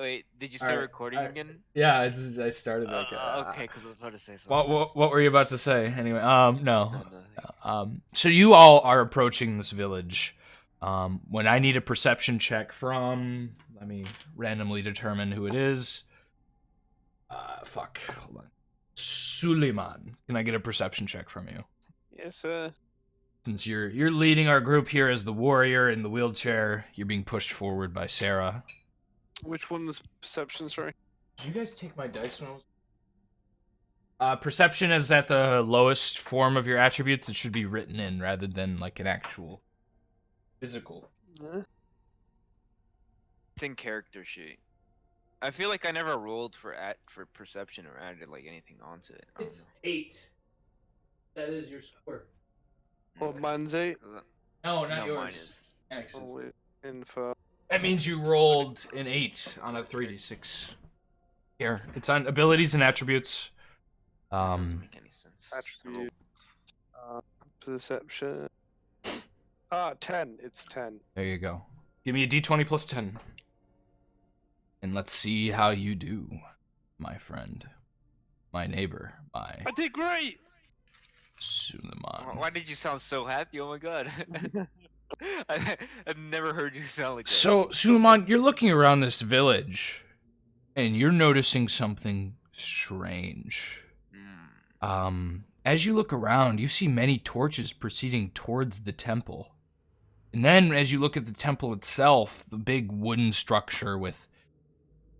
Wait, did you All start right, recording all right. again? Yeah, I started Okay, because I was about to say something What, else. what what were you about to say? Anyway, No, no. nothing. So you all are approaching this village. When I need a perception check from, let me randomly determine who it is. Hold on. Suleiman, can I get a perception check from you? Yes, sir. Since you're leading our group here as the warrior in the wheelchair, you're being pushed forward by Sarah. Which one's perception, sorry? Did you guys take my dice when I was... perception is at the lowest form of your attributes. It should be written in rather than like an actual physical. It's in character sheet. I feel like I never rolled for perception or added like anything onto it. I don't know. 8. That is your score. Well, mine's 8. No, not No, yours. mine is. X's. Oh, wait. Info. That means you rolled an 8 on a 3d6. Here, it's on abilities and attributes. Doesn't make any sense. Attribute. Perception. 10. It's 10. There you go. Give me a d20 plus 10. And let's see how you do, my friend. My neighbor, my I did great! Suleiman. Why did you sound so happy? Oh my god. I've never heard you sound like that. So, Suleiman, you're looking around this village, and you're noticing something strange. As you look around, you see many torches proceeding towards the temple. And then, as you look at the temple itself, the big wooden structure with...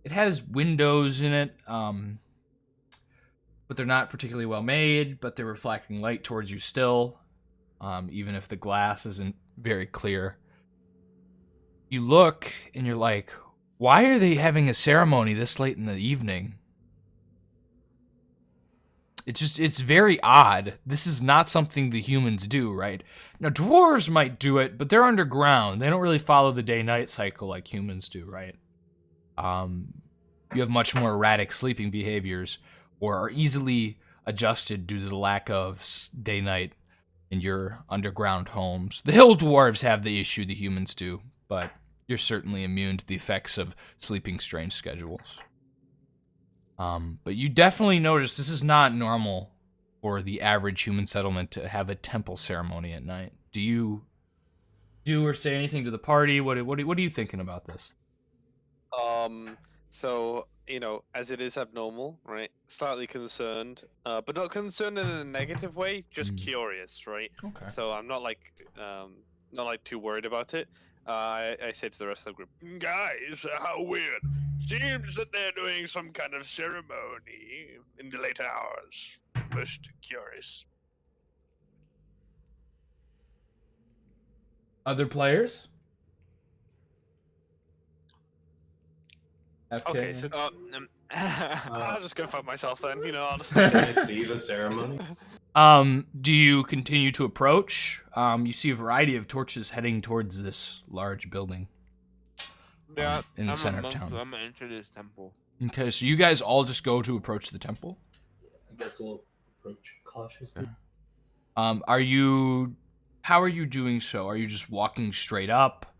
It has windows in it, but they're not particularly well made, but they're reflecting light towards you still, even if the glass isn't very clear. You look, and you're like, why are they having a ceremony this late in the evening? It's very odd. This is not something the humans do, right? Now, dwarves might do it, but they're underground. They don't really follow the day-night cycle like humans do, right? You have much more erratic sleeping behaviors, or are easily adjusted due to the lack of day-night in your underground homes. The hill dwarves have the issue the humans do, but you're certainly immune to the effects of sleeping strange schedules. But you definitely notice this is not normal for the average human settlement to have a temple ceremony at night. Do you do or say anything to the party? What are you thinking about this? So, as it is abnormal, right? Slightly concerned, but not concerned in a negative way, just curious, right? Okay. So I'm not too worried about it. I say to the rest of the group, guys, how weird. Seems that they're doing some kind of ceremony in the later hours. Most curious. Other players? FK? Okay, so I'll just go fuck myself then. I'll just. Can I see the ceremony? Do you continue to approach? You see a variety of torches heading towards this large building. Yeah, in the center of town. I'm gonna enter this temple. Okay, so you guys all just go to approach the temple? I guess we'll approach cautiously. How are you doing so? Are you just walking straight up?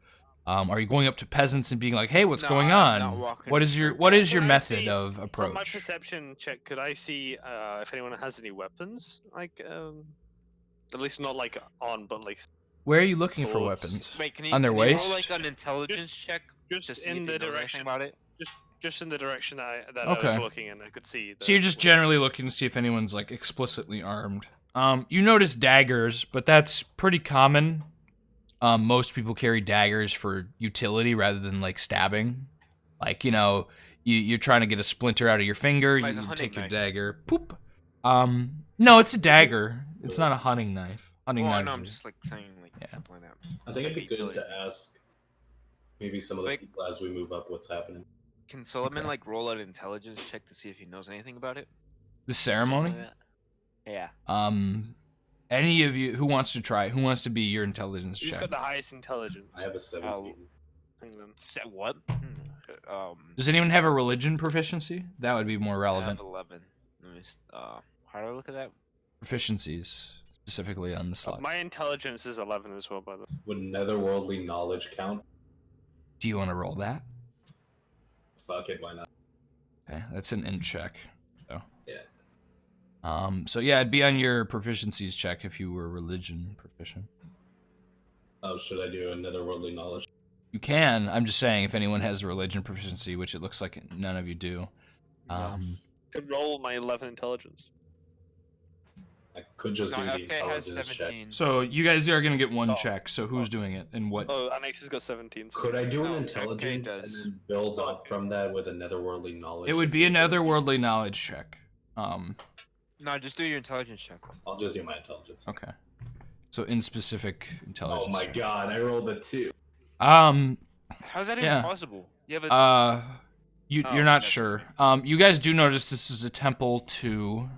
Are you going up to peasants and being like, "Hey, what's going on?" What is your method of approach? From my perception check, could I see if anyone has any weapons? Like, at least not like on, but like. Where are you looking for swords. weapons? Wait, On their can you waist? roll like an intelligence check? Just see in if the he knows anything direction about it. Just in the direction that Okay. I was looking in, I could see. So you're just generally looking to see if anyone's like explicitly armed. You notice daggers, but that's pretty common. Most people carry daggers for utility rather than like stabbing. Like, you're trying to get a splinter out of your finger, Like a you hunting take your knife. dagger. Poop. No, it's a dagger. It's not a hunting knife. Hunting Well, knife. no, I'm just like saying like something like that. I think it'd be good Utility. to ask maybe some of the people as we move up what's happening. Can Solomon Okay. like roll an intelligence check to see if he knows anything about it? The ceremony? Something like that? Yeah. Any of you who wants to try? Who wants to be your intelligence Who's check? got the highest intelligence? I have a 17. Hang on. What? Does anyone have a religion proficiency? That would be more I relevant. have 11. Let me. How do I look at that? Proficiencies, specifically on the slots. My intelligence is 11 as well, by the way. Would netherworldly knowledge count? Do you want to roll that? fuck it, why not? Okay, that's an int check. So. Yeah. So yeah, it'd be on your proficiencies check if you were religion proficient. Oh, should I do another worldly knowledge? You can. I'm just saying, if anyone has a religion proficiency, which it looks like none of you do. Could roll my 11 intelligence. I could just No, do the FK has intelligence check. 17. So you guys are gonna get one Oh. check. So who's doing it and what? Oh, Annex has got 17. So Could I do No, an FK intelligence does. and then build up from that with another worldly knowledge? It to would see be if another it- worldly knowledge check. No, just do your intelligence check. I'll just do my intelligence. Okay. So in specific intelligence. Oh my check. god, I rolled a 2. How's that Yeah. even possible? You have a You're Oh, not that's sure. You guys do notice this is a temple to.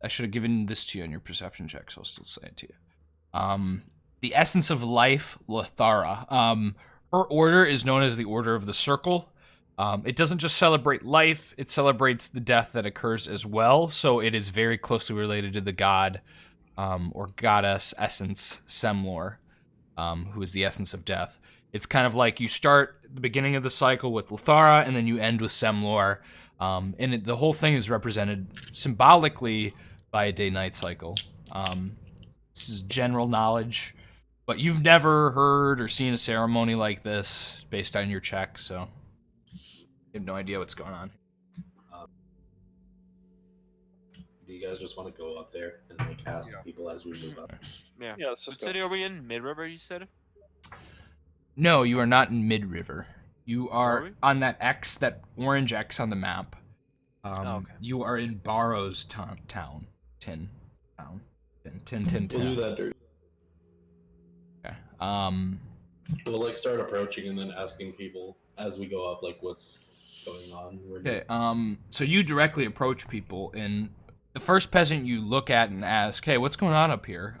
I should have given this to you on your perception check, so I'll still say it to you. The essence of life, Lothara. Her order is known as the Order of the Circle. It doesn't just celebrate life; it celebrates the death that occurs as well. So it is very closely related to the god or goddess essence Semlor, who is the essence of death. It's kind of like you start the beginning of the cycle with Lothara, and then you end with Semlor. The whole thing is represented symbolically by a day-night cycle. This is general knowledge, but you've never heard or seen a ceremony like this based on your check, so you have no idea what's going on. Do you guys just want to go up there and like ask people as we move up? yeah. Yeah, let's What just go. city are we in? Mid River, you said? No, you are not in Mid-River. You Are are we? on that X, that orange X on the map. Okay. You are in Barrow's town. Tin. We'll do that, dude. Okay. We'll like start approaching and then asking people as we go up, like what's going on. Okay. So you directly approach people, and the first peasant you look at and ask, "Hey, what's going on up here?"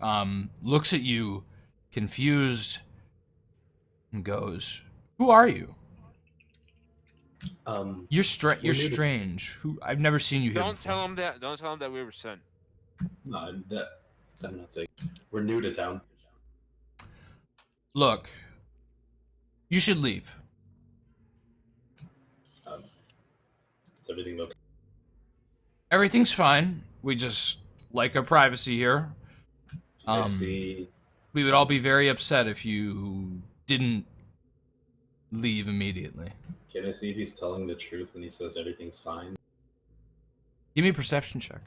Looks at you, confused, and goes, "Who are you? You're We're new to- strange. Who? I've never seen you here Don't before." tell him that. Don't tell him that we were sent. No, that I'm not saying. We're new to town. Look, you should leave. Is everything okay? Everything's fine. We just like our privacy here. Can I see? We would all be very upset if you didn't leave immediately. Can I see if he's telling the truth when he says everything's fine? Give me a perception check.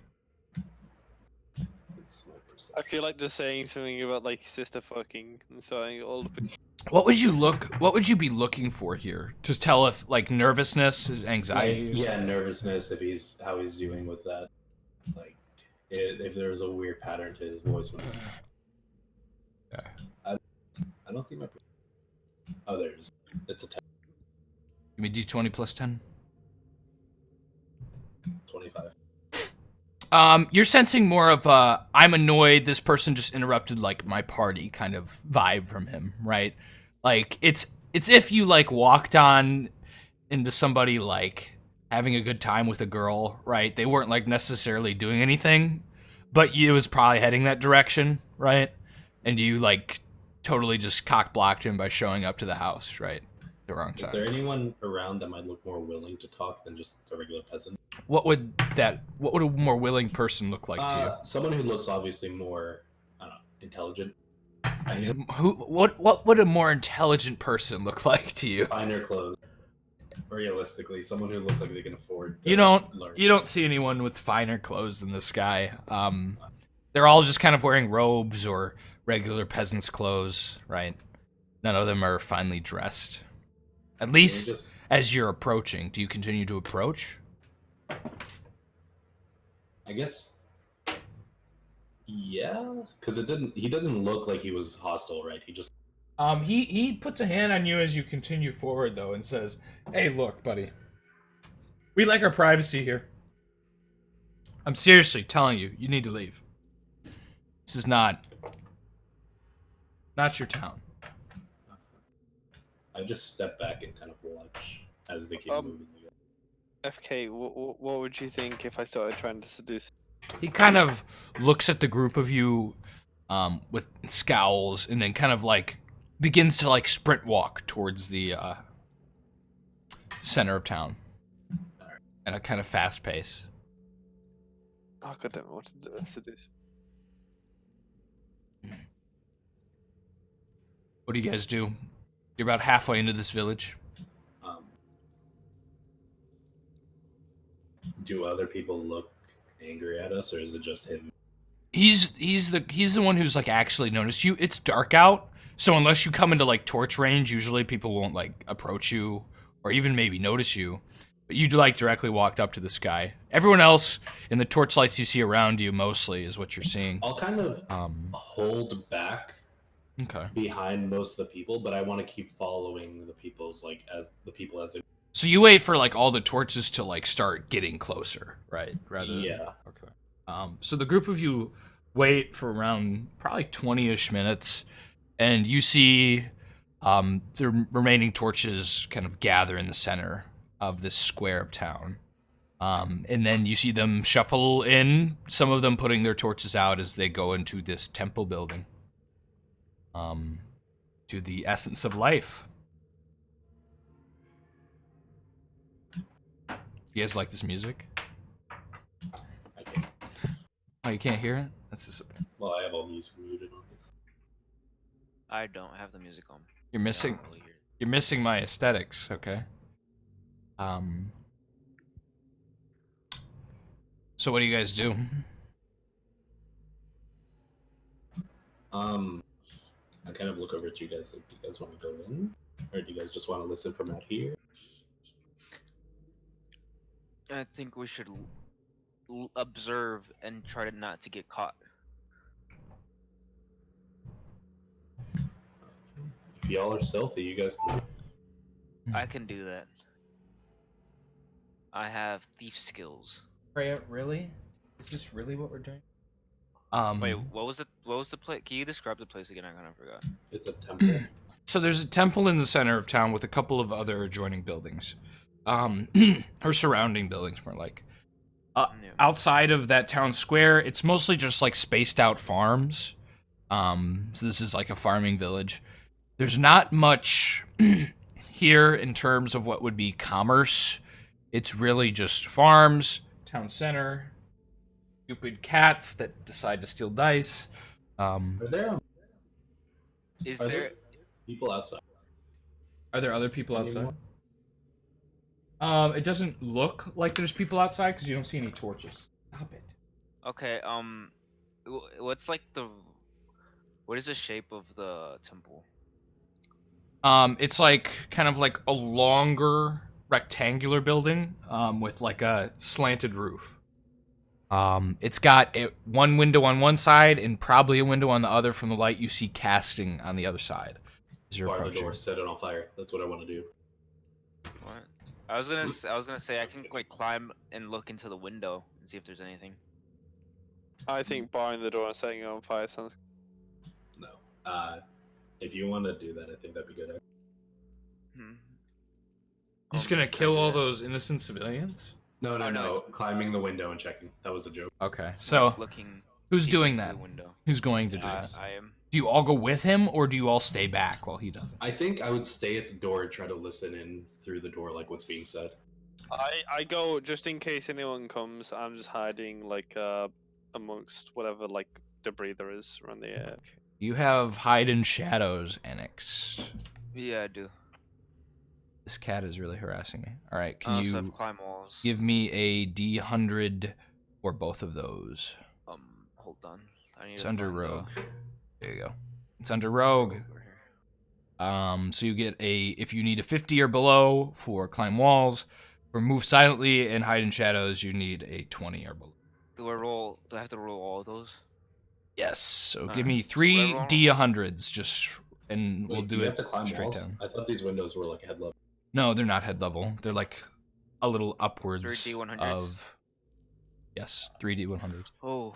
It's my I perception. feel like just saying something about like sister fucking and so all the What would you be looking for here to tell if like nervousness is anxiety? Like, yeah, nervousness. If he's how he's doing with that, like if there's a weird pattern to his voice when he's. Okay. I don't see my. Oh, there it is. It's a 10, Give me d20 plus 10. 25. You're sensing more of a I'm annoyed, this person just interrupted like my party kind of vibe from him, right? Like it's if you like walked on into somebody like having a good time with a girl, right? They weren't like necessarily doing anything, but you was probably heading that direction, right? And you like totally just cock blocked him by showing up to the house, right? The wrong Is time. there anyone around that might look more willing to talk than just a regular peasant? What would a more willing person look like to you? Someone who looks obviously more, I don't know, intelligent. I guess. What would a more intelligent person look like to you? Finer clothes. Realistically, someone who looks like they can afford. To You don't learn. see anyone with finer clothes than this guy. They're all just kind of wearing robes or regular peasants' clothes, right? None of them are finely dressed. At least just- as you're approaching. Do you continue to approach? I guess. Yeah, because he doesn't look like he was hostile, right? He just. He puts a hand on you as you continue forward though and says, "Hey, look, buddy. We like our privacy here. I'm seriously telling you, you need to leave. This is not your town." I just step back and kind of watch as they keep moving. FK. What would you think if I started trying to seduce? He kind of looks at the group of you with scowls and then kind of like begins to like sprint walk towards the center of town at a kind of fast pace. Oh god damn it! What did the rest of this? What do you guys do? You're about halfway into this village. Do other people look angry at us, or is it just him? He's the one who's like actually noticed you. It's dark out, so unless you come into like torch range, usually people won't like approach you or even maybe notice you. But you like directly walked up to this guy. Everyone else in the torchlights you see around you mostly is what you're seeing. I'll kind of hold back behind most of the people, but I want to keep following the people's as they. So you wait for like all the torches to like start getting closer, right? Yeah. Okay. So the group of you wait for around probably 20-ish minutes, and you see the remaining torches kind of gather in the center of this square of town. And then you see them shuffle in, some of them putting their torches out as they go into this temple building. To the essence of life. You guys like this music? I can't. Oh, you can't hear it? That's just... Well, I have all music muted on this. I don't have the music on. You're missing. I don't really hear it. You're missing my aesthetics. Okay. So what do you guys do? I kind of look over at you guys. Like, do you guys want to go in, or do you guys just want to listen from out here? I think we should observe and try to not to get caught. If y'all are stealthy, you guys can. I can do that. I have thief skills. Freya, really? Is this really what we're doing? Wait, what was the place? Can you describe the place again? I kind of forgot. It's a temple. So there's a temple in the center of town with a couple of other adjoining buildings. Or surrounding buildings, more like. Yeah. Outside of that town square, it's mostly just like spaced out farms. So this is like a farming village. There's not much here in terms of what would be commerce. It's really just farms, town center, stupid cats that decide to steal dice. Are there people outside? Are there other people outside? Anymore? It doesn't look like there's people outside because you don't see any torches. Stop it. Okay. What is the shape of the temple? It's like kind of like a longer rectangular building with like a slanted roof. It's got one window on one side and probably a window on the other from the light you see casting on the other side. As you're Bar the approaching. door, set it on fire. That's what I want to do. What? I was gonna say I can like climb and look into the window and see if there's anything. I think barring the door and setting it on fire sounds. No. If you want to do that, I think that'd be good. Just gonna kill all those innocent civilians? No. Climbing the window and checking. That was a joke. Okay, so Looking. who's peeking doing through that? the window. Who's going to do I this? am. Do you all go with him, or do you all stay back while he does it? I think I would stay at the door and try to listen in through the door, like what's being said. I go just in case anyone comes. I'm just hiding like amongst whatever like debris there is around the air. You have hide in shadows annexed. Yeah, I do. This cat is really harassing me. All right, I can also have you climb walls. give me a D100 for both of those? Hold on. I need It's to under find the- rogue. There you go. It's under rogue. over here. So you get if you need a 50 or below for climb walls. For move silently and hide in shadows, you need a 20 or below. Do I have to roll all of those? Yes. So give Alright, me so 3 everyone- D100s, and we'll Wait, do you it have to climb straight walls? down. I thought these windows were like head level. No, they're not head level. They're like a little upwards 3 D100s? of. Yes, 3 D100s. Oh.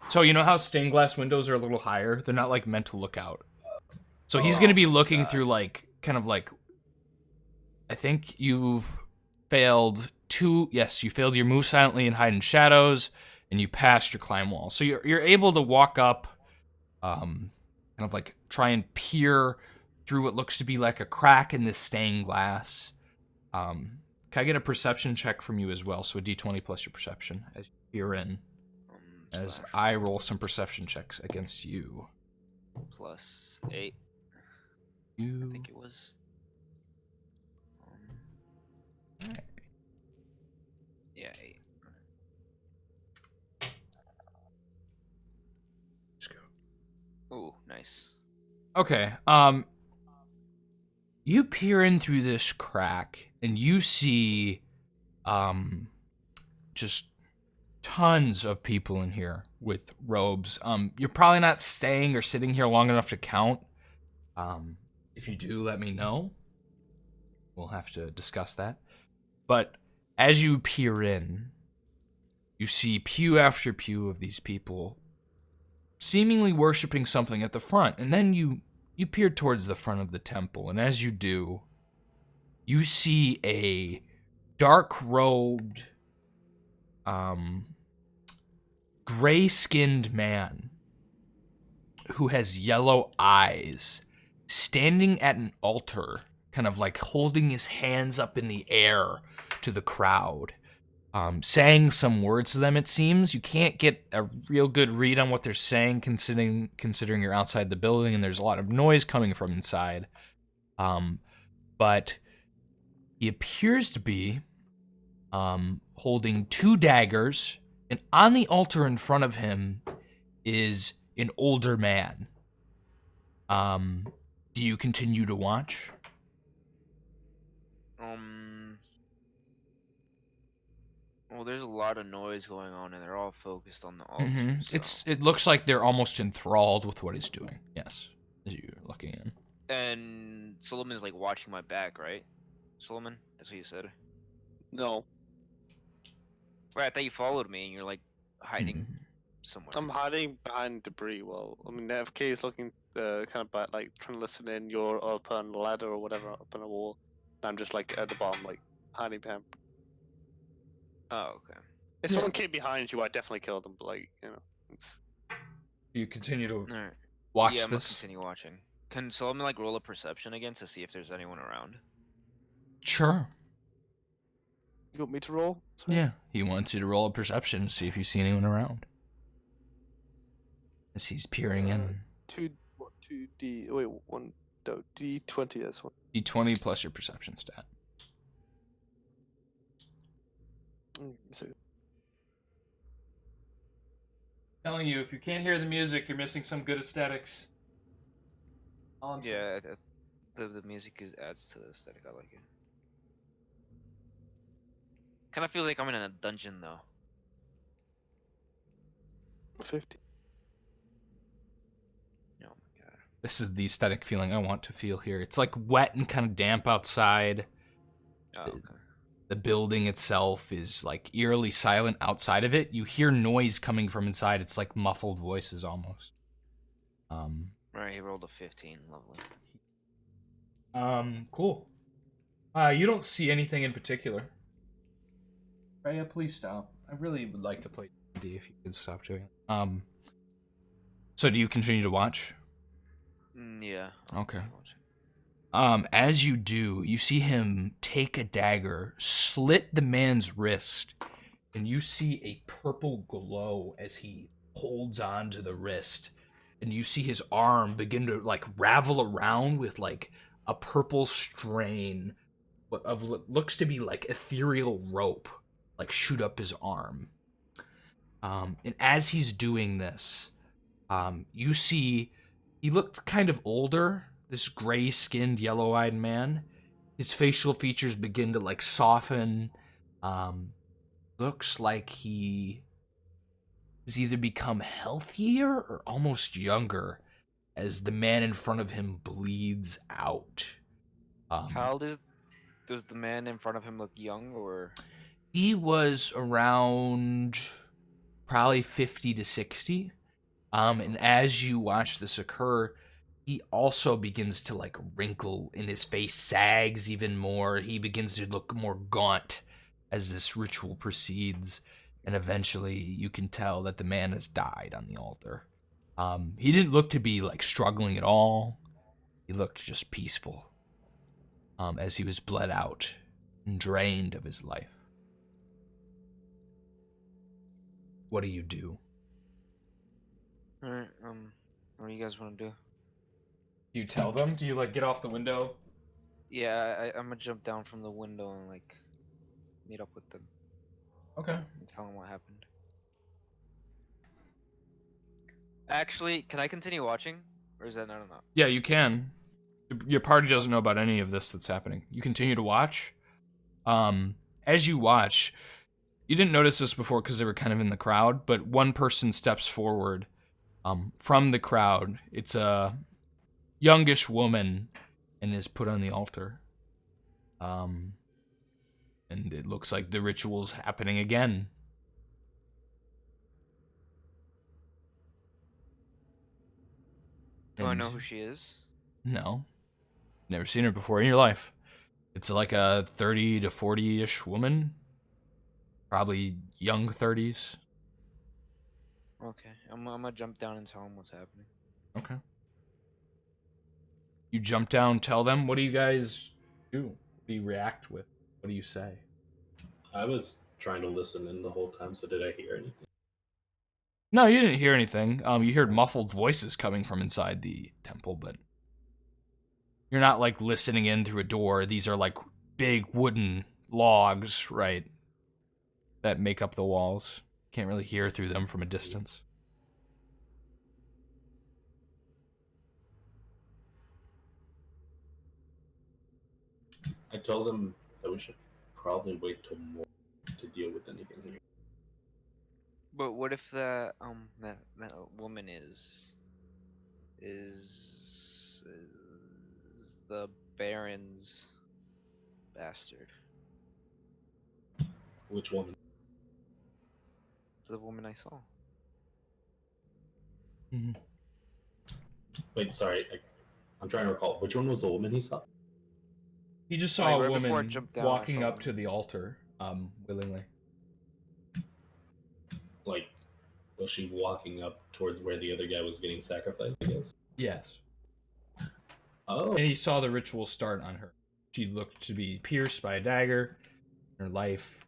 So you know how stained glass windows are a little higher? They're not like meant to look out. So he's Oh, gonna be looking God. through like kind of like. I think you've failed 2. Yes, you failed your move silently and hide in shadows, and you passed your climb wall. So you're able to walk up, kind of like try and peer through what looks to be like a crack in this stained glass. Can I get a perception check from you as well? So a d20 plus your perception as you peer in. As I roll some perception checks against you. Plus 8. I think it was. Yeah, 8. Let's go. Oh, nice. Okay. You peer in through this crack and you see just tons of people in here with robes. You're probably not staying or sitting here long enough to count. If you do, let me know. We'll have to discuss that. But as you peer in, you see pew after pew of these people seemingly worshiping something at the front. And then you peer towards the front of the temple. And as you do, you see a dark-robed, gray-skinned man who has yellow eyes standing at an altar, kind of like holding his hands up in the air to the crowd, saying some words to them, it seems. You can't get a real good read on what they're saying, considering you're outside the building and there's a lot of noise coming from inside. But he appears to be holding 2 daggers, and on the altar in front of him is an older man. Do you continue to watch? Well, there's a lot of noise going on, and they're all focused on the altar. So. It looks like they're almost enthralled with what he's doing. Yes, as you're looking in. And Solomon's like watching my back, right? Solomon, that's what you said. No. Right, I thought you followed me, and you're like hiding somewhere. I'm hiding behind debris. Well, I mean, FK is looking kind of back, like trying to listen in. You're up on a ladder or whatever, up on a wall. And I'm just like at the bottom, like hiding behind. Oh, okay. If someone came behind you, I'd definitely kill them. But like, you know, it's. You continue to watch this. I'm gonna continue watching. Can Solomon like roll a perception again to see if there's anyone around? Sure. You want me to roll? Sorry? Yeah, he wants you to roll a perception to see if you see anyone around. As he's peering in. 2D. Wait, one. No, D20. That's one. D20 plus your perception stat. Telling you, if you can't hear the music, you're missing some good aesthetics. Yeah, the music adds to the aesthetic. I like it. Kind of feels like I'm in a dungeon though. 50. Oh my god. This is the aesthetic feeling I want to feel here. It's like wet and kind of damp outside. Oh, okay. The building itself is like eerily silent outside of it. You hear noise coming from inside. It's like muffled voices almost. Right, he rolled a 15. Lovely. Cool. You don't see anything in particular. Rhea, please stop. I really would like to play D if you could stop doing it. So do you continue to watch? Yeah. Okay. As you do, you see him take a dagger, slit the man's wrist, and you see a purple glow as he holds on to the wrist, and you see his arm begin to like ravel around with like a purple strain of what looks to be like ethereal rope, like shoot up his arm. And as he's doing this, you see he looked kind of older. This gray-skinned, yellow-eyed man. His facial features begin to, like, soften. Looks like he has either become healthier or almost younger as the man in front of him bleeds out. How old does the man in front of him look young, or? He was around probably 50 to 60. And as you watch this occur, he also begins to like wrinkle and his face sags even more. He begins to look more gaunt as this ritual proceeds. And eventually you can tell that the man has died on the altar. He didn't look to be like struggling at all. He looked just peaceful, as he was bled out and drained of his life. What do you do? Alright, what do you guys want to do? Do you tell them? Do you, like, get off the window? Yeah, I'm gonna jump down from the window and, like, meet up with them. Okay. And tell them what happened. Actually, can I continue watching? Or is that not enough? Yeah, you can. Your party doesn't know about any of this that's happening. You continue to watch. As you watch, you didn't notice this before because they were kind of in the crowd, but one person steps forward from the crowd. It's a youngish woman and is put on the altar. And it looks like the ritual's happening again. Do I know who she is? No. Never seen her before in your life. It's like a 30 to 40-ish woman. Probably young 30s. Okay, I'm gonna jump down and tell them what's happening. Okay. You jump down, tell them. What do you guys do? What do you react with? What do you say? I was trying to listen in the whole time, so did I hear anything? No, you didn't hear anything. You heard muffled voices coming from inside the temple, but you're not, like, listening in through a door. These are, like, big wooden logs, right, that make up the walls. Can't really hear through them from a distance. I told them that we should probably wait till more to deal with anything here. But what if that woman is the Baron's bastard? Which woman? The woman I saw. Mm-hmm. Wait, sorry. I'm trying to recall. Which one was the woman he saw? He just saw Like, a right before I woman jumped down, walking I saw up one. to the altar, willingly. Like, was she walking up towards where the other guy was getting sacrificed, I guess? Yes. Oh. And he saw the ritual start on her. She looked to be pierced by a dagger. Her life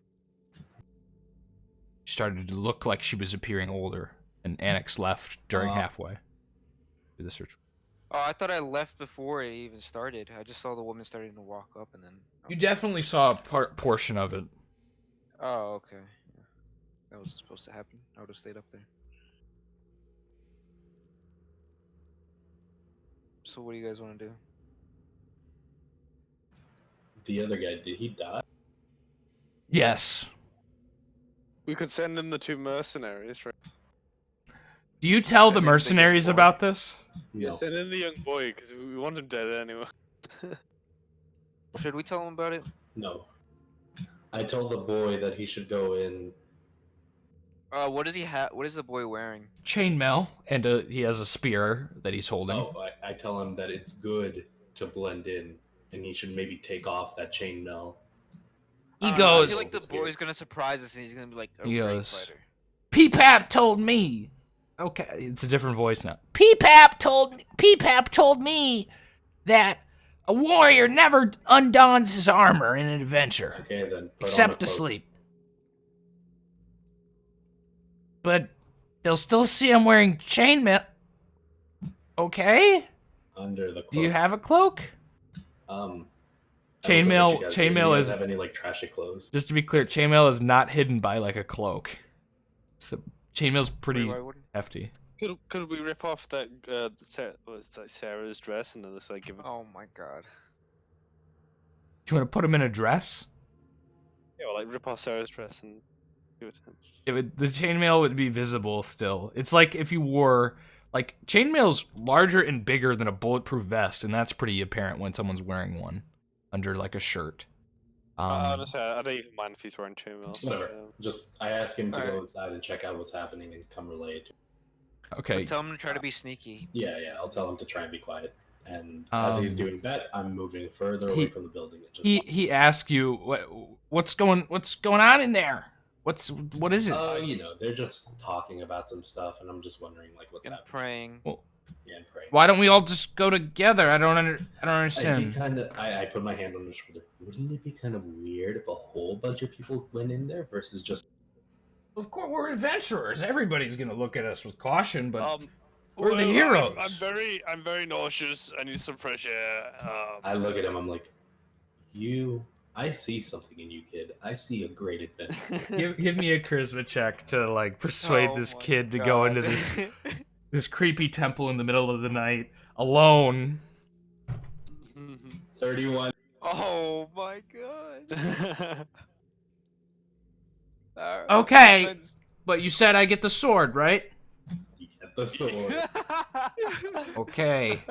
started to look like she was appearing older. And Annex left during halfway through this ritual. Oh, I thought I left before it even started. I just saw the woman starting to walk up and then... You definitely saw a portion of it. Oh, okay. Yeah. That was supposed to happen. I would have stayed up there. So what do you guys want to do? The other guy, did he die? Yes. We could send in the 2 mercenaries, right? Do you tell the Send in the young mercenaries boy. about this? Yeah, send in the young boy, because we want him dead anyway. Should we tell him about it? No. I told the boy that he should go in. What does he have? What is the boy wearing? Chainmail, and he has a spear that he's holding. Oh, I tell him that it's good to blend in, and he should maybe take off that chainmail. He I goes. feel like the boy's gonna surprise us and he's gonna be like a He great goes, fighter. P-Pap told me. Okay, it's a different voice now. P-Pap told me that a warrior never undons his armor in an adventure, Okay, then. except to sleep. But they'll still see him wearing chainmail. Okay? Under the cloak. Do you have a cloak? Chainmail Do you is, have any like trashy clothes? just to be clear, chainmail is not hidden by like a cloak. So chainmail's pretty Wait, why wouldn't- hefty. Could we rip off that Sarah's dress and then just like give it? Oh my god. Do you want to put him in a dress? Yeah, well, like rip off Sarah's dress and give it to him. The chainmail would be visible still. It's like if you wore, like, chainmail's larger and bigger than a bulletproof vest, and that's pretty apparent when someone's wearing one under like a shirt. Honestly, I don't even mind if he's wearing chainmail. Whatever. Just I ask him to Alright. go inside and check out what's happening and come relay it. Okay. Tell him to try to be sneaky. Yeah, I'll tell him to try and be quiet. And as he's doing that, I'm moving further away from the building. And just He asks you what's going on in there? What is it? they're just talking about some stuff, and I'm just wondering like what's And happening. praying. Well, Yeah, and pray. Why don't we all just go together? I don't understand. I put my hand on his shoulder. Wouldn't it be kind of weird if a whole bunch of people went in there versus just? Of course, we're adventurers. Everybody's gonna look at us with caution, but we're well, the heroes. I'm very nauseous. I need some fresh air. I look at him. I'm like, I see something in you, kid. I see a great adventure. Give me a charisma check to like persuade this kid to go into this creepy temple in the middle of the night alone. 31. Oh my god. Okay, but you said I get the sword, right? You get the sword. Okay.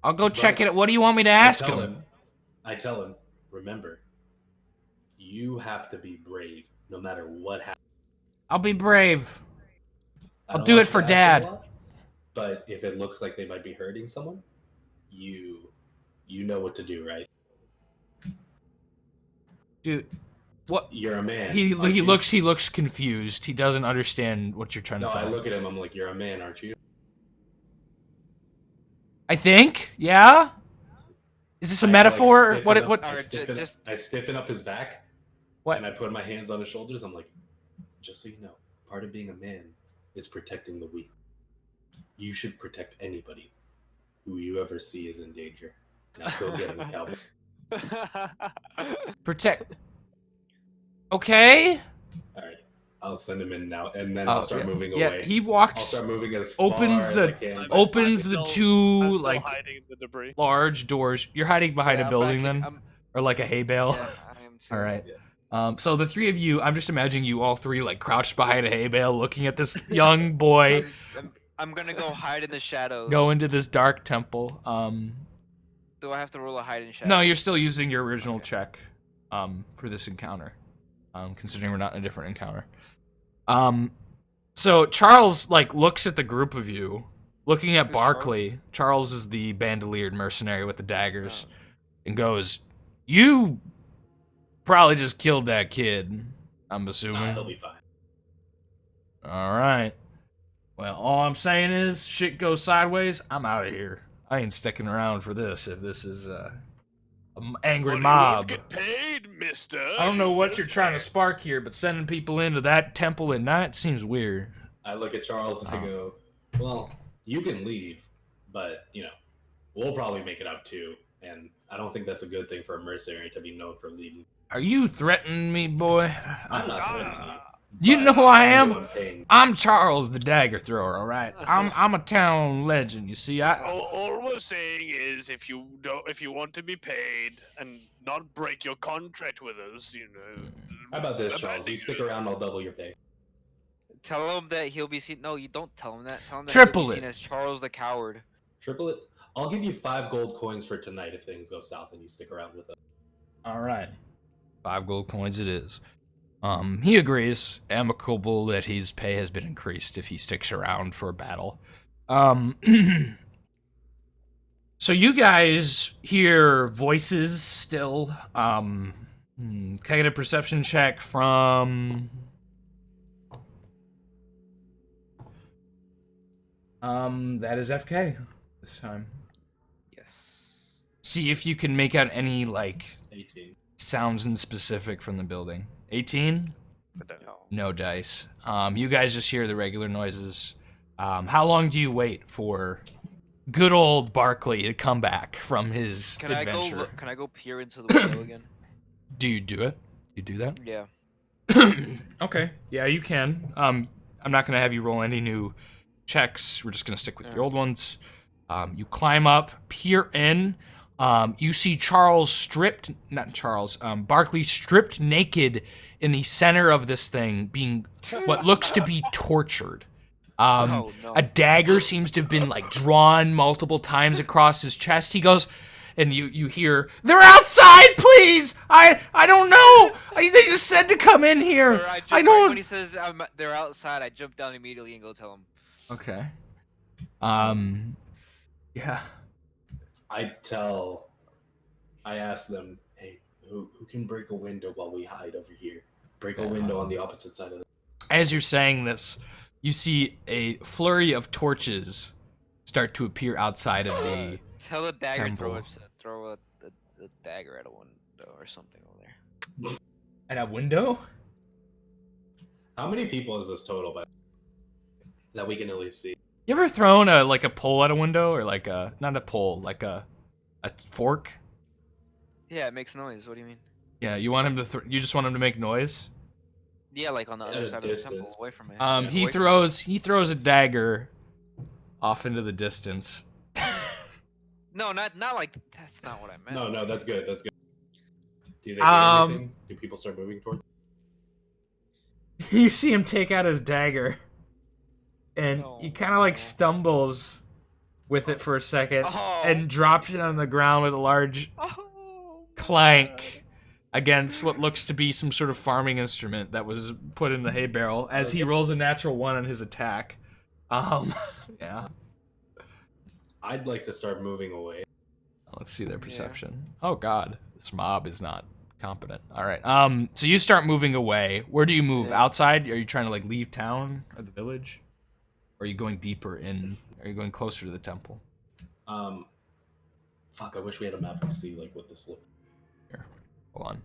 I'll go check it. What do you want me to ask him? I tell him, remember, you have to be brave no matter what happens. I'll be brave. I'll do it for Dad. But if it looks like they might be hurting someone, you know what to do, right? Dude, what? You're a man. He looks confused. He doesn't understand what you're trying to tell him. I look at him. I'm like, you're a man, aren't you? I think, yeah. Is this a metaphor? I stiffen up his back. What? And I put my hands on his shoulders. I'm like, just so you know, part of being a man is protecting the weak. You should protect anybody who you ever see is in danger. Now go get him, cowboy. Protect. Okay. All right. I'll send him in now, and then I'll start moving away. Yeah, he walks. I'll start moving as opens far as I can. Opens the two I'm like hiding in the debris. large doors. You're hiding behind a building then, or like a hay bale. Yeah, I am too. All right. Yeah. So the three of you, I'm just imagining you all three like crouched behind a hay bale, looking at this young boy. I'm gonna go hide in the shadows. Go into this dark temple. Do I have to roll a hide in shadows? No, you're still using your original check for this encounter, considering we're not in a different encounter. So Charles like looks at the group of you, looking at Barkley. Charles is the bandoliered mercenary with the daggers, and goes, "You probably just killed that kid, I'm assuming." He'll be fine. All right. Well, all I'm saying is, shit goes sideways, I'm out of here. I ain't sticking around for this if this is an angry mob. You won't get paid, mister. I don't know what you're trying to spark here, but sending people into that temple at night seems weird. I look at Charles and I go, well, you can leave, but, we'll probably make it out too. And I don't think that's a good thing for a mercenary to be known for leaving. Are you threatening me, boy? I'm not threatening you. You know who I am? Paying. I'm Charles the Dagger Thrower, all right? I'm a town legend, you see. All we're saying is if you want to be paid and not break your contract with us, How about this, Charles? You stick around, I'll double your pay. Tell him that he'll be seen. No, you don't tell him that. Tell him that Triple he'll be it. seen as Charles the Coward. Triple it? I'll give you 5 gold coins for tonight if things go south and you stick around with us. All right. 5 gold coins it is. He agrees, amicable that his pay has been increased if he sticks around for a battle. So you guys hear voices still. Can I get a perception check from... that is FK this time. Yes. See if you can make out any, 18. Sounds in specific from the building. 18? No dice. You guys just hear the regular noises. How long do you wait for good old Barkley to come back from his adventure? Can I go peer into the window again? Do you do it? You do that? Yeah. Okay. Yeah, you can. I'm not going to have you roll any new checks. We're just going to stick with your old ones. You climb up, peer in. You see Barkley stripped naked in the center of this thing, being what looks to be tortured. No. A dagger seems to have been drawn multiple times across his chest. He goes, and you hear, "They're outside, please! I don't know! They just said to come in here! I don't..." Right when he says they're outside, I jump down immediately and go tell him. Okay. Yeah. I ask them, hey, who can break a window while we hide over here? Break a window on the opposite side of the... As you're saying this, you see a flurry of torches start to appear outside of the Tell the dagger temple. throw a dagger at a window or something over there. At a window? How many people is this total by that we can at least see? You ever thrown a pole at a window, or like a not a pole, like a fork? Yeah, it makes noise. What do you mean? Yeah, you want him to you just want him to make noise? Yeah, like on the At other a side of the temple, distance. away from it. He throws a dagger off into the distance. No, not like that's not what I meant. No, that's good. That's good. Do they hear anything? Do people start moving towards? You see him take out his dagger, and he kind of like stumbles with it for a second, and drops it on the ground with a large clank against what looks to be some sort of farming instrument that was put in the hay barrel as he rolls a natural 1 on his attack. Yeah. I'd like to start moving away. Let's see their perception. Oh god, this mob is not competent. All right. So you start moving away. Where do you move? Outside? Are you trying to like leave town or the village? Or are you going deeper in? Are you going closer to the temple? Fuck, I wish we had a map to see like what this looks. Here. Hold on.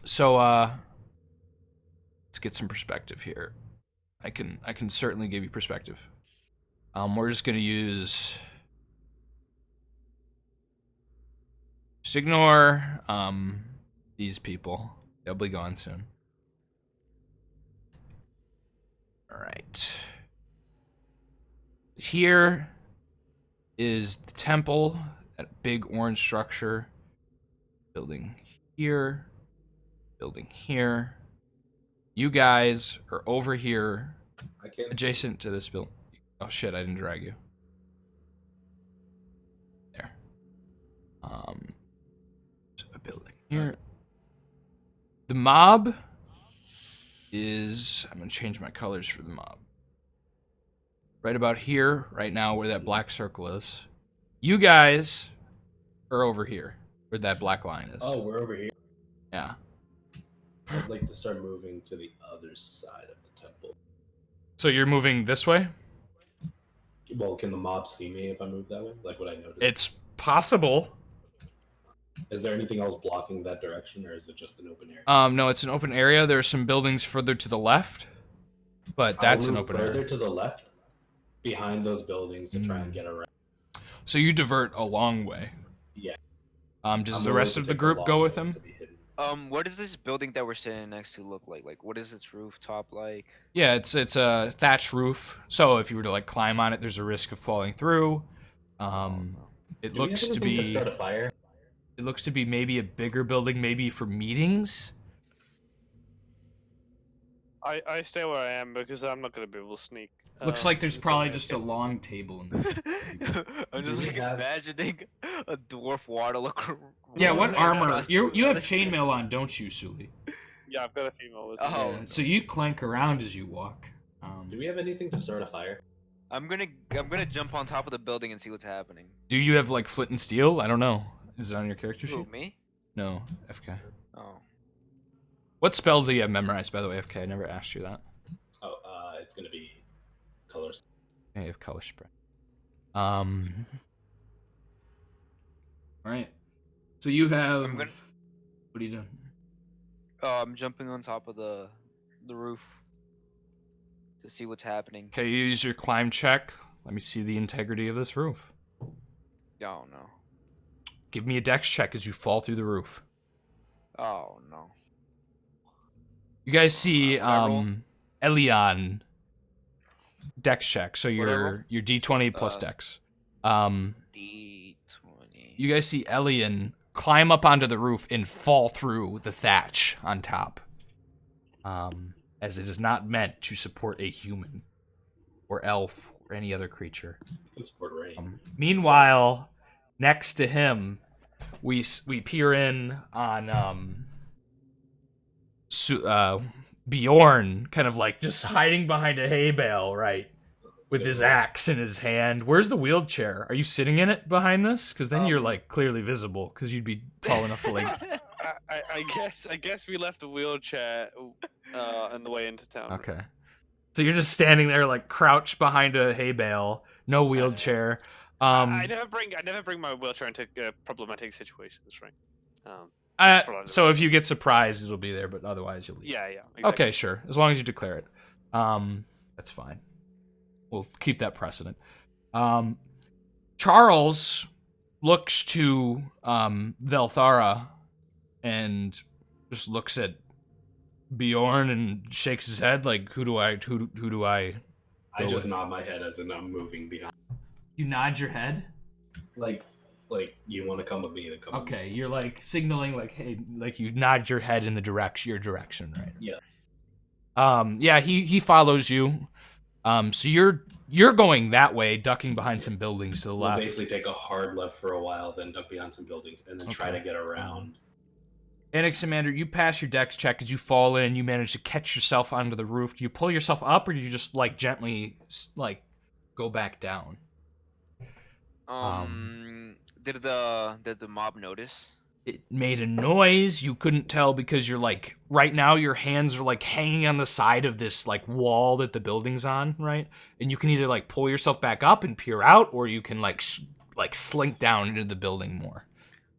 So let's get some perspective here. I can certainly give you perspective. We're just gonna use just ignore these people. They'll be gone soon. Alright. Here is the temple, that big orange structure. Building here. Building here. You guys are over here, I can't. adjacent to this building. Oh shit, I didn't drag you. There. A building here. The mob is... I'm gonna change my colors for the mob. Right about here, right now, where that black circle is. You guys are over here, where that black line is. Oh, we're over here. Yeah. I'd like to start moving to the other side of the temple. So you're moving this way? Well, can the mob see me if I move that way? Like, would I notice? It's possible. Is there anything else blocking that direction, or is it just an open area? No, it's an open area. There are some buildings further to the left, but that's an open further area. to the left, behind those buildings, to try and get around. So you divert a long way. Yeah. Does the rest of the group go with him? What does this building that we're standing next to look like? Like, what is its rooftop like? Yeah, it's a thatch roof. So if you were to like climb on it, there's a risk of falling through. It looks to be. To start a fire? It looks to be maybe a bigger building, maybe for meetings. I stay where I am because I'm not gonna be able to sneak. Looks like there's probably just a long table. In there. I'm just like imagining a dwarf water. Yeah, what armor? You have chainmail on, don't you, Sully? Yeah, I've got a female with Oh, me. Yeah, so you clank around as you walk. Do we have anything to start a fire? I'm gonna jump on top of the building and see what's happening. Do you have like flint and steel? I don't know. Is it on your character Who, sheet? me? No, FK. Oh. What spell do you have memorized, by the way, FK? I never asked you that. Oh, it's gonna be colors. Yeah, you have color spread. All right. So you have. What are you doing? I'm jumping on top of the roof to see what's happening. Okay, you use your climb check. Let me see the integrity of this roof. Oh no. Give me a dex check as you fall through the roof. Oh no. You guys see roll? Elion dex check. So What I roll? your D20 plus dex. D20. You guys see Elion climb up onto the roof and fall through the thatch on top. As it is not meant to support a human or elf or any other creature. You can support rain. Meanwhile, next to him, we peer in on Bjorn, kind of like just hiding behind a hay bale, right, with his axe in his hand. Where's the wheelchair? Are you sitting in it behind this? Because then you're like clearly visible, because you'd be tall enough to like. I guess we left the wheelchair on the way into town. Okay. So you're just standing there, like crouched behind a hay bale, no wheelchair. I never bring my wheelchair into problematic situations, right? Just for So if you get surprised, it'll be there, but otherwise you'll leave. yeah, exactly. Okay, sure. As long as you declare it, that's fine. We'll keep that precedent. Charles looks to Velthara and just looks at Bjorn and shakes his head like, who do I I just with? nod my head as in I'm moving behind. You nod your head? Like you want to come with me, then come with me. Okay, you're like signaling like, hey, like you nod your head in the your direction, right? Yeah. Yeah, he follows you. So you're going that way, ducking behind some buildings to the We'll left. basically take a hard left for a while, then duck behind some buildings, and then try to get around. Anaximander, you pass your dex check as you fall in. You manage to catch yourself onto the roof. Do you pull yourself up, or do you just like gently like go back down? Did the mob notice? It made a noise. You couldn't tell because you're like right now your hands are like hanging on the side of this like wall that the building's on, right? And you can either like pull yourself back up and peer out, or you can like slink down into the building more.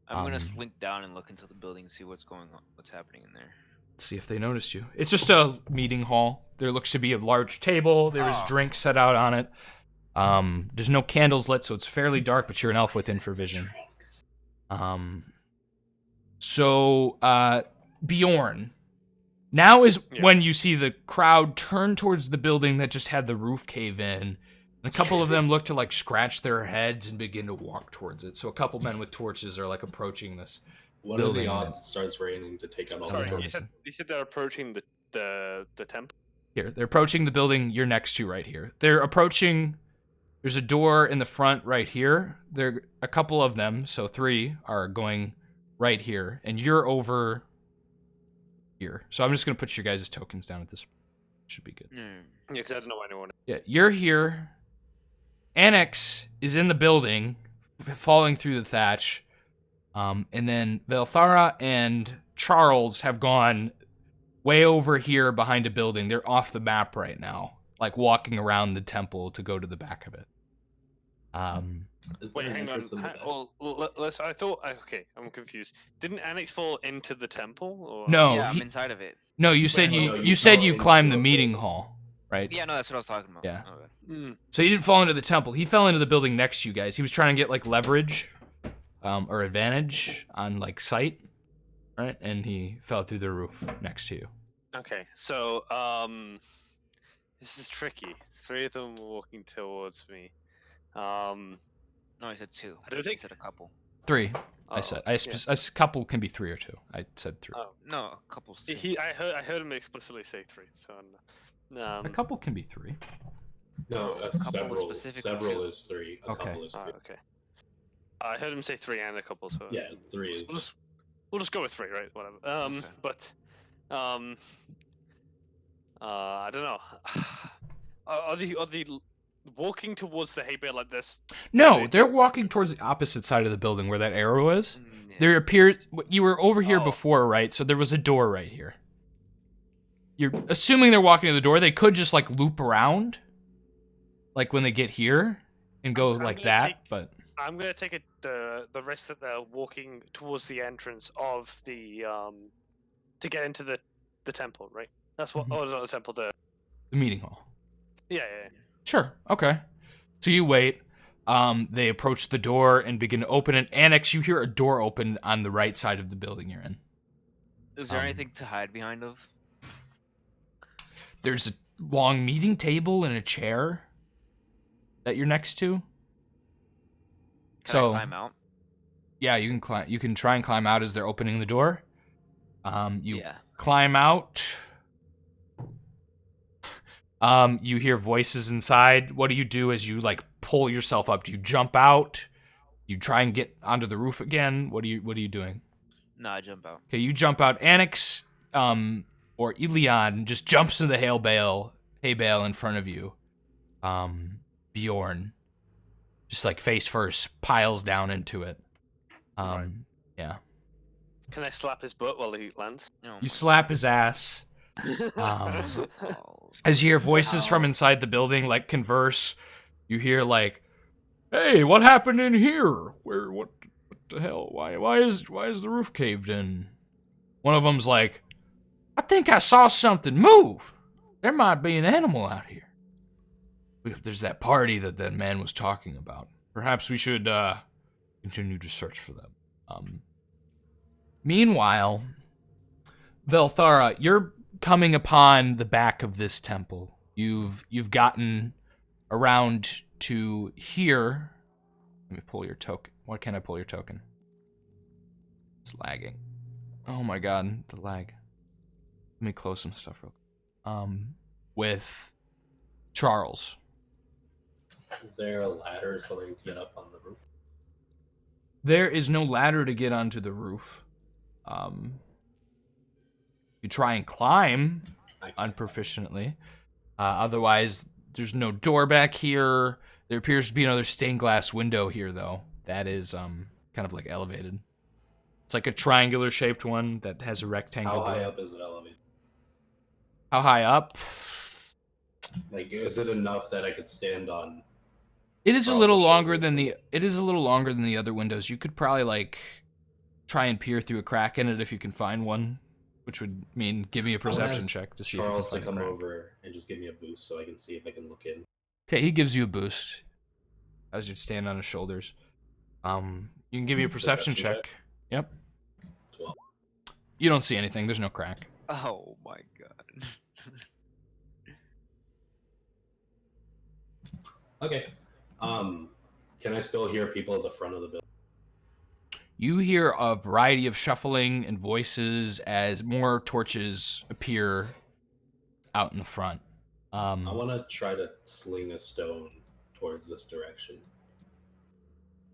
I'm gonna slink down and look into the building and see what's going on, what's happening in there. Let's see if they noticed you. It's just a meeting hall. There looks to be a large table. There is drinks set out on it. There's no candles lit, so it's fairly dark, but you're an elf with infravision. So, Bjorn, now is when you see the crowd turn towards the building that just had the roof cave in. And a couple of them look to like scratch their heads and begin to walk towards it. So a couple men with torches are like approaching this. What are the odds it starts raining to take out all the Sorry, torches? you said they're approaching the temple? Here, they're approaching the building you're next to right here. They're approaching. There's a door in the front right here. There, a couple of them, so 3 are going right here, and you're over here. So I'm just gonna put your guys' tokens down at this. Should be good. Yeah, because I don't know anyone. Yeah, you're here. Annex is in the building, falling through the thatch. And then Velthara and Charles have gone way over here behind a building. They're off the map right now, like walking around the temple to go to the back of it. Is Wait, there an hang on. entrance in the back? I thought. Okay, I'm confused. Didn't Annex fall into the temple? Or? No, Yeah, I'm inside of it. No, you said you said you climbed the meeting hall, right? Yeah, no, that's what I was talking about. Yeah. Okay. So he didn't fall into the temple. He fell into the building next to you guys. He was trying to get like leverage, or advantage on like sight, right? And he fell through the roof next to you. Okay, so this is tricky. 3 of them walking towards me. No, I said 2. I don't think- I said a couple. 3. Oh, I said. A couple can be 3 or 2. I said 3. Oh, No, a couple's 2. I heard him explicitly say 3. So A couple can be 3. No, couple was several. specifically Several 2. is 3. A Okay. couple is 3. okay. I heard him say 3 and a couple. So Yeah, 3 is. we'll just go with 3, right? Whatever. Okay. But I don't know. Are they walking towards the hay bale like this? No, they're walking towards the opposite side of the building where that arrow is. Yeah. There appears you were over here Oh. before, right? So there was a door right here. You're assuming they're walking to the door. They could just like loop around, like when they get here, and go I'm like gonna that. take- But I'm gonna take it the risk that they're walking towards the entrance of the to get into the temple, right? That's what. Mhm. Oh, not the temple. The the meeting hall. yeah. Sure. Okay. So you wait. They approach the door and begin to open it. Annex, you hear a door open on the right side of the building you're in. Is there anything to hide behind of? There's a long meeting table and a chair that you're next to. Can I climb out? Yeah, you can climb. You can try and climb out as they're opening the door. You Yeah. climb out. You hear voices inside. What do you do as you like pull yourself up? Do you jump out? You try and get onto the roof again. What are you doing? No, I jump out. Okay, you jump out. Annex, or Ilion just jumps into the hay bale in front of you. Bjorn, just like face first, piles down into it. Right. Yeah. Can I slap his butt while he lands? No, You slap his ass. Oh, As you hear voices from inside the building, like, converse, you hear, like, hey, what happened in here? What the hell? Why is the roof caved in? One of them's like, I think I saw something move. There might be an animal out here. There's that party that man was talking about. Perhaps we should continue to search for them. Meanwhile, Velthara, you're coming upon the back of this temple. You've gotten around to here. Let me pull your token. Why can't I pull your token? It's lagging. Oh my god, the lag. Let me close some stuff real quick. With Charles. Is there a ladder or something to get up on the roof? There is no ladder to get onto the roof. You try and climb unproficiently. Otherwise, there's no door back here. There appears to be another stained glass window here, though. That is kind of like elevated. It's like a triangular shaped one that has a rectangle. How high up is it elevated? How high up? Like, is it enough that I could stand on? It is a little longer than the. It is a little longer than the other windows. You could probably like try and peer through a crack in it if you can find one, which would mean give me a perception check to see Charles if you to can find come a crack. over and just give me a boost so I can see if I can look in. Okay, he gives you a boost as you stand on his shoulders. You can give me a perception check. Yep. 12. You don't see anything. There's no crack. Oh my god. Okay. Can I still hear people at the front of the building? You hear a variety of shuffling and voices as more torches appear out in the front. I want to try to sling a stone towards this direction.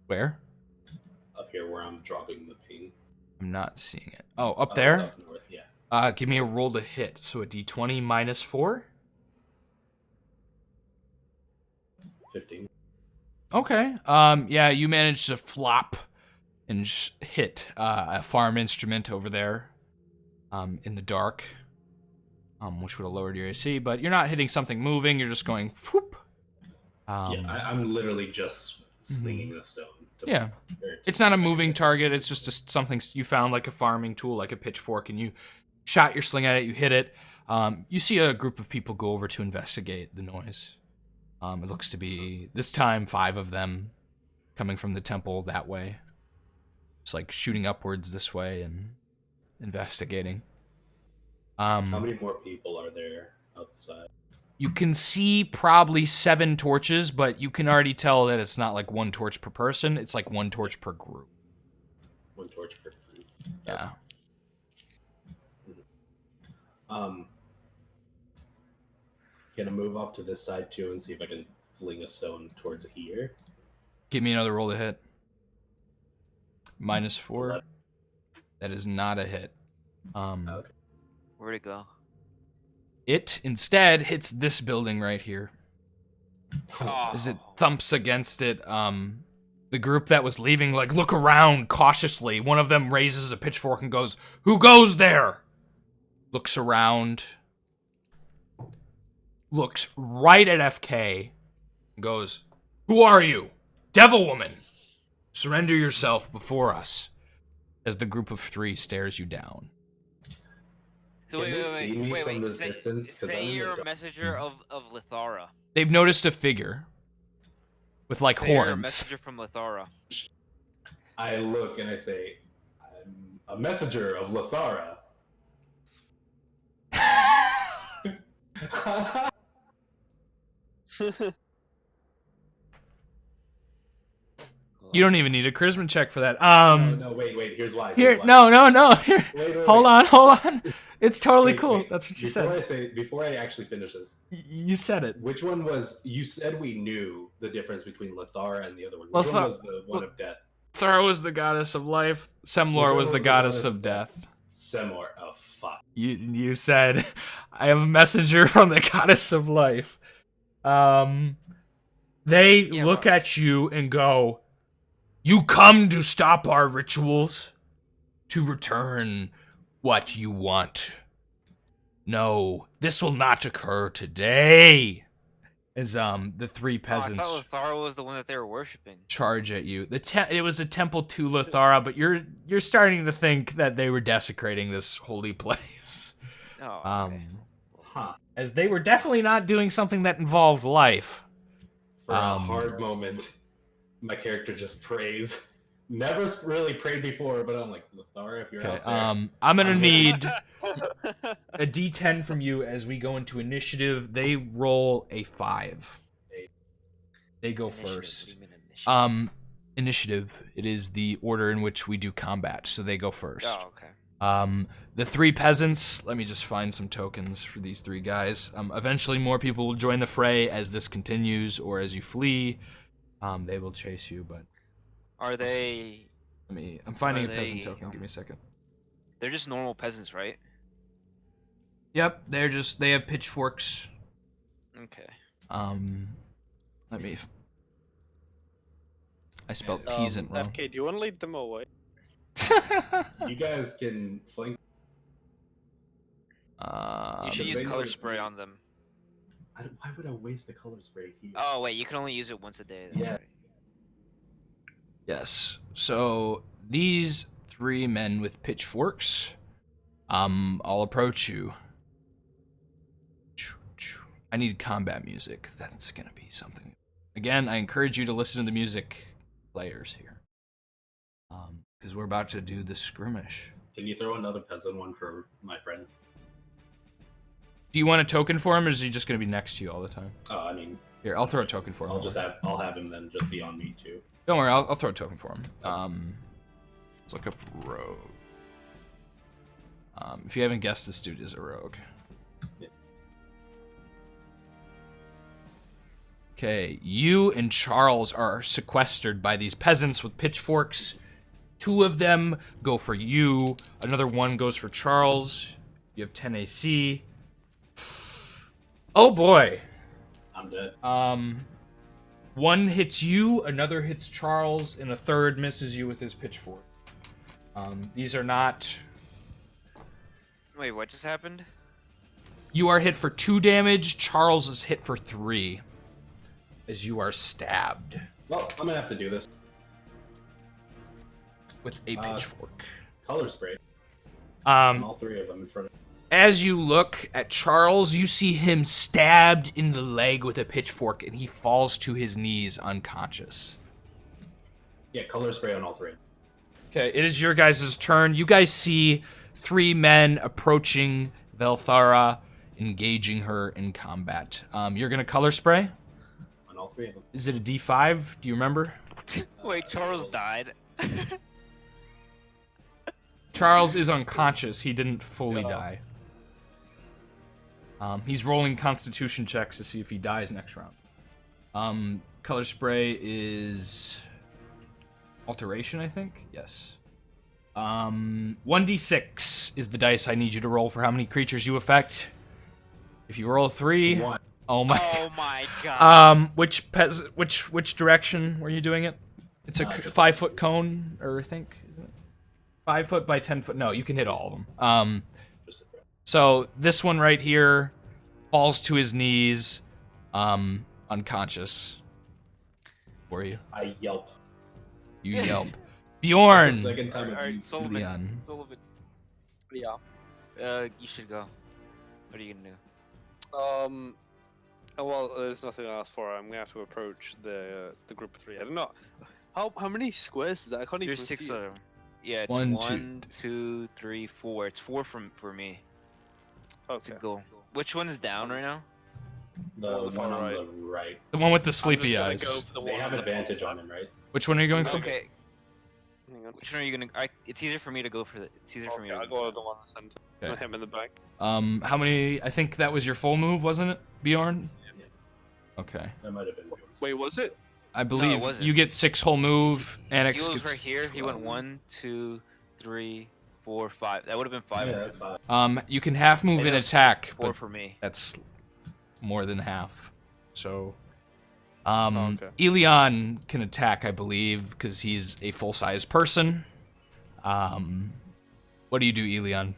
Where? Up here where I'm dropping the ping. I'm not seeing it. Oh, up It's there? up north, yeah. Give me a roll to hit. So a d20 minus 4? 15. Okay. Yeah, you managed to flop and hit a farm instrument over there in the dark, which would have lowered your AC, but you're not hitting something moving, you're just going whoop. Yeah, I'm literally just slinging a stone. Yeah. It's not a moving target, it's just something you found, like a farming tool, like a pitchfork, and you shot your sling at it, you hit it. You see a group of people go over to investigate the noise. It looks to be, this time, 5 of them coming from the temple that way. It's like shooting upwards this way and investigating. How many more people are there outside? You can see probably 7 torches, but you can already tell that it's not like 1 torch per person. It's like 1 torch per group. 1 torch per group. Yeah. Can I move off to this side too and see if I can fling a stone towards here? Give me another roll to hit. Minus 4. 11. That is not a hit. Okay. Where'd it go? It instead hits this building right here. Oh. As it thumps against it, the group that was leaving, like, look around cautiously. One of them raises a pitchfork and goes, "Who goes there?" Looks around. Looks right at FK. And goes, "Who are you? Devil woman! Surrender yourself before us." As the group of 3 stares you down. So Can they see me from this Say, distance? 'Cause I'm say in the you're a dark. messenger of Lithara. They've noticed a figure. With, like, Say you're a horns. messenger from Lithara. I look and I say, I'm a messenger of Lithara. You don't even need a charisma check for that. No, wait, here's why. Here, why. no. Here. Wait, Hold on. It's totally cool. Wait. That's what you Before said. Before I actually finish this, You said it. which one was, you said we knew the difference between Lithara and the other one. Which one was the one of death? Thra was the goddess of life. Semlor was the goddess of death. Semor, oh fuck. You said, I am a messenger from the goddess of life. They look at you and go, "You come to stop our rituals, to return what you want. No, this will not occur today. As the three I peasants thought Lothar was the one that they were worshiping. charge at you. It was a temple to Lothara, but you're starting to think that they were desecrating this holy place. Oh, okay. Huh. As they were definitely not doing something that involved life. For a hard moment, my character just prays. Never really prayed before, but I'm like, Lothar, if you're Okay, out there, I'm gonna I'm need a D10 from you as we go into initiative. They roll a 5. They go Initiative, first. what do you mean initiative? Initiative. It is the order in which we do combat, so they go first. Oh, okay. The 3 peasants. Let me just find some tokens for these 3 guys. Eventually, more people will join the fray as this continues, or as you flee. They will chase you, but Are they? I'm finding a Are peasant they, token. Give me a second. They're just normal peasants, right? Yep, they have pitchforks. Okay. Let me. I spelled peasant wrong. FK, do you want to lead them away? you guys can flank. You should the use thing color is spray the- on them. Why would I waste the color spray here? Oh wait, you can only use it once a day. That's Yeah. right. Yes. So these 3 men with pitchforks, I'll approach you. I need combat music. That's gonna be something. Again, I encourage you to listen to the music players here, because we're about to do the skirmish. Can you throw another peasant one for my friend? Do you want a token for him, or is he just gonna be next to you all the time? I mean, Here, I'll throw a token for him. I'll have him then just be on me too. Don't worry, I'll throw a token for him. Let's look up rogue. If you haven't guessed, this dude is a rogue. Yeah. Okay, you and Charles are sequestered by these peasants with pitchforks. 2 of them go for you. Another 1 goes for Charles. You have 10 AC. Oh boy. I'm dead. 1 hits you, another hits Charles, and a 3rd misses you with his pitchfork. These are not... Wait, what just happened? You are hit for 2 damage, Charles is hit for 3. As you are stabbed Well, I'm gonna have to do this. with a pitchfork. Color spray. On Um, all 3 of them in front of. as you look at Charles, you see him stabbed in the leg with a pitchfork, and he falls to his knees unconscious. Yeah, color spray on all 3. Okay, it is your guys' turn. You guys see 3 men approaching Velthara, engaging her in combat. You're gonna color spray? On all 3 of them. Is it a D5? Do you remember? Wait, Charles died. Charles is unconscious. He didn't fully Oh. die. He's rolling constitution checks to see if he dies next round. Color spray is alteration, I think? Yes. 1d6 is the dice I need you to roll for how many creatures you affect. If you roll a 3... 1. Oh my... Oh my god. Which direction were you doing it? It's a Just 5-foot cone, or I think, isn't it? 5 foot by 10 foot. No, you can hit all of them. Just a threat. So this one right here falls to his knees, unconscious. For you, I yelp. you yelp. Bjorn, That's the second time I've Alright, used Sullivan. Leon. Sullivan. Yeah. You should go. What are you gonna do? Well, there's nothing else for it. I'm gonna have to approach the group of 3. I don't know. How many squares is that? I can't even There's 6 see of it. them. Yeah, it's One, 1, 2, 3, 4. It's 4 for me. It's a Okay. goal. Which one is down right now? The On the one far on right. the right. The one with the I'm just sleepy gonna eyes. go for the They one have on the advantage far on him, right? Which one are you going for? Okay. Hang on. Which one are you gonna? It's easier for me to go for the. It's easier for me Okay, to. I'll go with the one in the center. Okay. Put him in the back. How many? I think that was your full move, wasn't it, Bjorn? Yeah. Okay. That might have been Bjorn's. Wait, was it? I believe wasn't. you get 6 whole move. He Annex was gets. right here. He went 1, 2, 3, 4, 5. That would have been 5. Yeah, that's fine. You can half move And and that's attack, 4 but for me. that's more than half. So, okay. Elion can attack, I believe, because he's a full-size person. What do you do, Elion?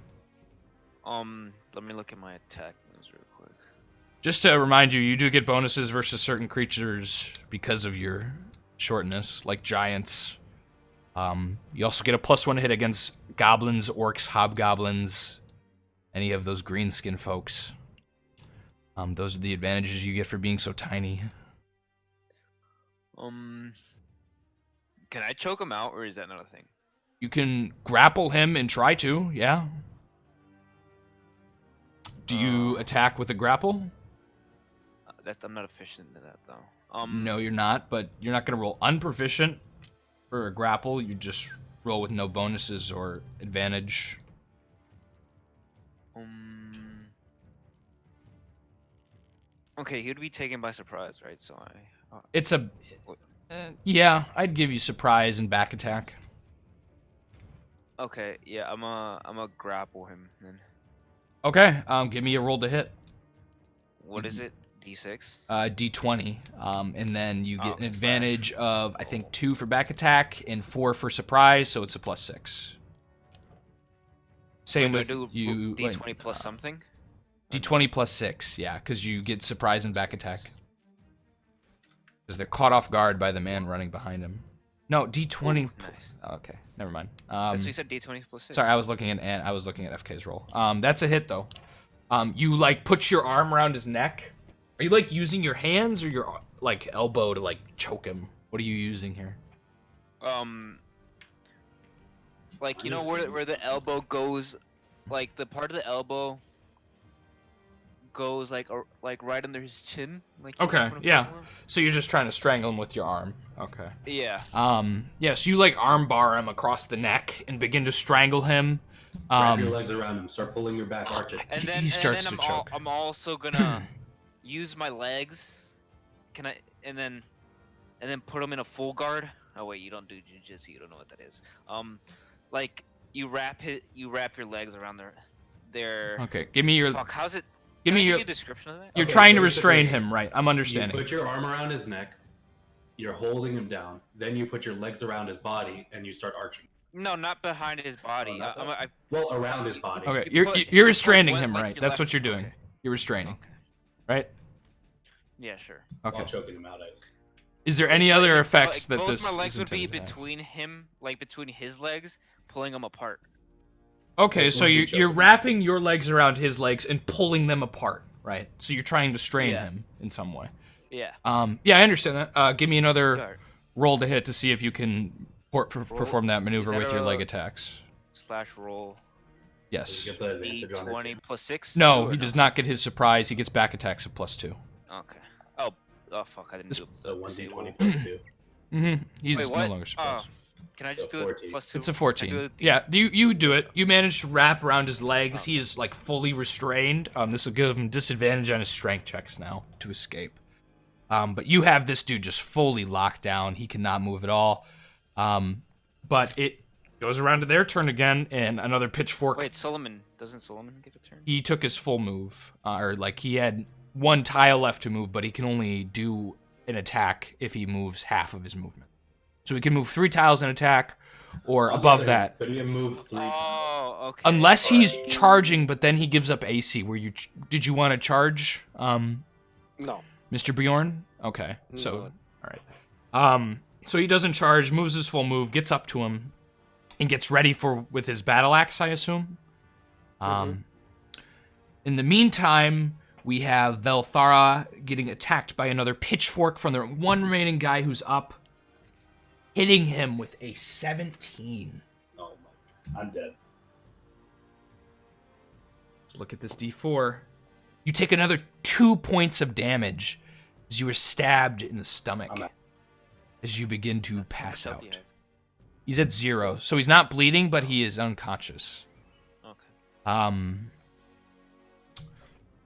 Let me look at my attack moves real quick. Just to remind you, you do get bonuses versus certain creatures because of your shortness, like giants. You also get a +1 hit against goblins, orcs, hobgoblins, any of those green skin folks. Those are the advantages you get for being so tiny. Can I choke him out, or is that not a thing? You can grapple him and try to, yeah. Do you attack with a grapple? I'm not efficient in that though. No, you're not, but you're not going to roll unproficient for a grapple. You just roll with no bonuses or advantage. Okay, he would be taken by surprise, right? So It's a... yeah, I'd give you surprise and back attack. Okay, yeah, I'm a grapple him then. Okay, give me a roll to hit. What is it? D6? D20. And then you get an slash. advantage of, I think, 2 for back attack and 4 for surprise, so it's a +6. Same Wait, with do I do you... D20 plus something? D20 +6, yeah, because you get surprise and back attack. Because they're caught off guard by the man running behind him. No, D20... Ooh, nice. Okay, never mind. That's what you said, D20 plus 6. Sorry, I was looking at FK's roll. That's a hit though. You like put your arm around his neck. Are you like using your hands or your like elbow to like choke him? What are you using here? Like you know where the elbow goes, like the part of the elbow goes like right under his chin. Like Okay, yeah. So you're just trying to strangle him with your arm. Okay. Yeah. Yeah. So you like arm bar him across the neck and begin to strangle him. Wrap your legs around him. Start pulling your back, arch it. And then, he starts and then to choke. I'm also gonna use my legs. Can I? And then put him in a full guard. Oh wait, you don't do jujitsu. You don't know what that is. Like you wrap your legs around their. Okay. Give me your. Fuck. How's it? Give me Can I your. give you a description of that? You're Okay, trying to basically, restrain him, right? I'm understanding. You put your arm around his neck. You're holding him down. Then you put your legs around his body and you start arching. No, not behind his body. Well, around his body. Okay, You you're put restraining one him, leg right? your That's left- what you're doing. okay. You're restraining, Okay. right? Yeah, sure. Okay. While choking him out, as Is there any other effects Like, that both this my legs is would be intended to have? between him, like between his legs, pulling them apart. Okay, This so one be you're choking. wrapping your legs around his legs and pulling them apart, right? So you're trying to strain Yeah. him in some way. Yeah. Yeah, I understand that. Give me another Guard. roll to hit to see if you can perform that maneuver Is that with your leg a- attacks. /roll you Yes. get the advantage on D20 it. plus 6. No, or he does not get his surprise. He gets back attacks of +2. Okay. Oh fuck! I didn't do So the 1d20 plus 2. Mm-hmm. He's Wait, no what? longer surprised. Can I So just do 14. it plus 2? It's a I do 14. it- Yeah, you do it. You manage to wrap around his legs. He is like fully restrained. This will give him disadvantage on his strength checks now to escape. But you have this dude just fully locked down. He cannot move at all. But it goes around to their turn again, and another pitchfork. Wait, doesn't Solomon get a turn? He took his full move, or like he had one tile left to move, but he can only do an attack if he moves half of his movement. So he can move 3 tiles in attack, or On the above other hand, that. Could you move 3? Oh, okay. Unless he's charging, but then he gives up AC. Did you want to charge, No. Mr. Bjorn? Okay, so No. all right. So he doesn't charge, moves his full move, gets up to him, and gets ready with his battle axe, I assume. In the meantime, we have Velthara getting attacked by another pitchfork from the one remaining guy who's up, hitting him with a 17. Oh my! I'm dead. Let's look at this D4. You take another 2 points of damage as you are stabbed in the stomach I'm out. as you begin to pass What out. do you have? He's at 0, so he's not bleeding, but he is unconscious. Okay.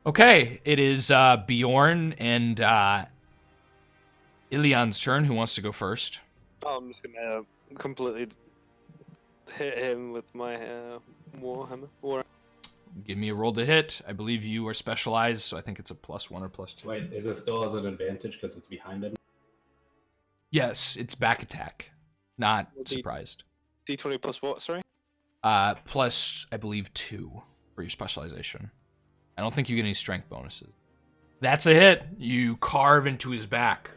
Okay, it is Bjorn and Ilion's turn. Who wants to go first? I'm just gonna completely hit him with my warhammer. Give me a roll to hit. I believe you are specialized, so I think it's a +1 or +2. Wait, is it still as an advantage because it's behind him? Yes, it's back attack. Not Will be- surprised. D20 plus what? Sorry. Plus, I believe 2. for your specialization. I don't think you get any strength bonuses. That's a hit. You carve into his back.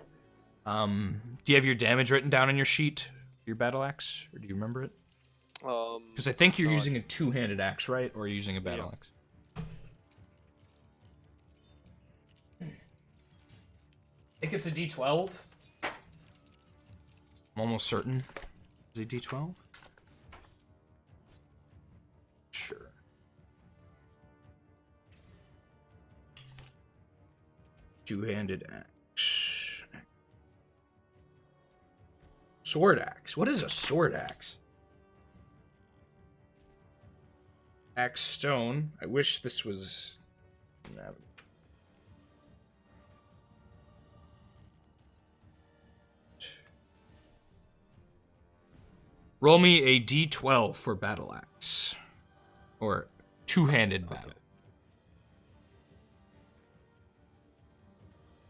Do you have your damage written down on your sheet? Your battle axe? Or do you remember it? Because I think you're using a two-handed axe, right? Or are you using a battle axe? I think it's a D12. I'm almost certain. Is it D12? Sure. Two-handed axe. Sword axe. What is a sword axe? Axe stone. I wish this was... Roll me a D12 for battle axe. Or two-handed battle.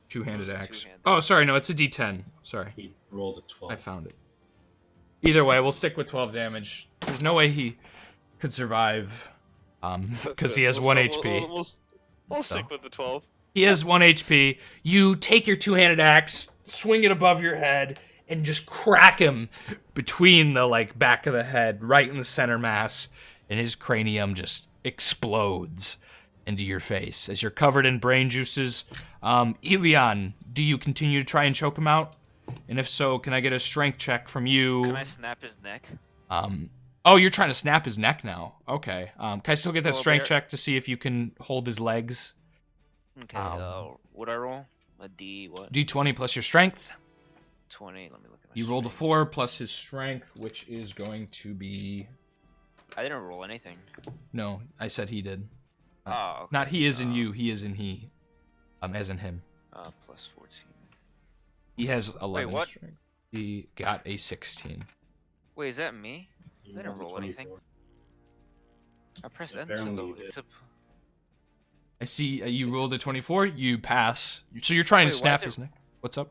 Two-handed axe. Two-handed. Oh, sorry, no, it's a D10. Sorry. He rolled a 12. I found it. Either way, we'll stick with 12 damage. There's no way he could survive, because he has 1 HP. We'll stick with the 12. He has 1 HP. You take your two-handed axe, swing it above your head, and just crack him between the back of the head, right in the center mass, and his cranium just explodes into your face as you're covered in brain juices. Elion, do you continue to try and choke him out? And if so, can I get a strength check from you? Can I snap his neck? Oh, you're trying to snap his neck now. Okay. Can I still get that Well, strength there- check to see if you can hold his legs? Okay, what I roll? A D what? D20 plus your strength. 20, let me look at my You rolled a strength. 4 plus his strength, which is going to be... I didn't roll anything. No, I said he did. Oh, okay. Not he is in you, he is in he. As in him. Plus 14. He has 11 what? strength. He got a 16. Wait, is that me? You I didn't rolled a roll anything. 24. I pressed enter Apparently though. you did. It's a... I see you rolled a 24, you pass. So you're trying Wait, to why snap is it- his neck. What's up?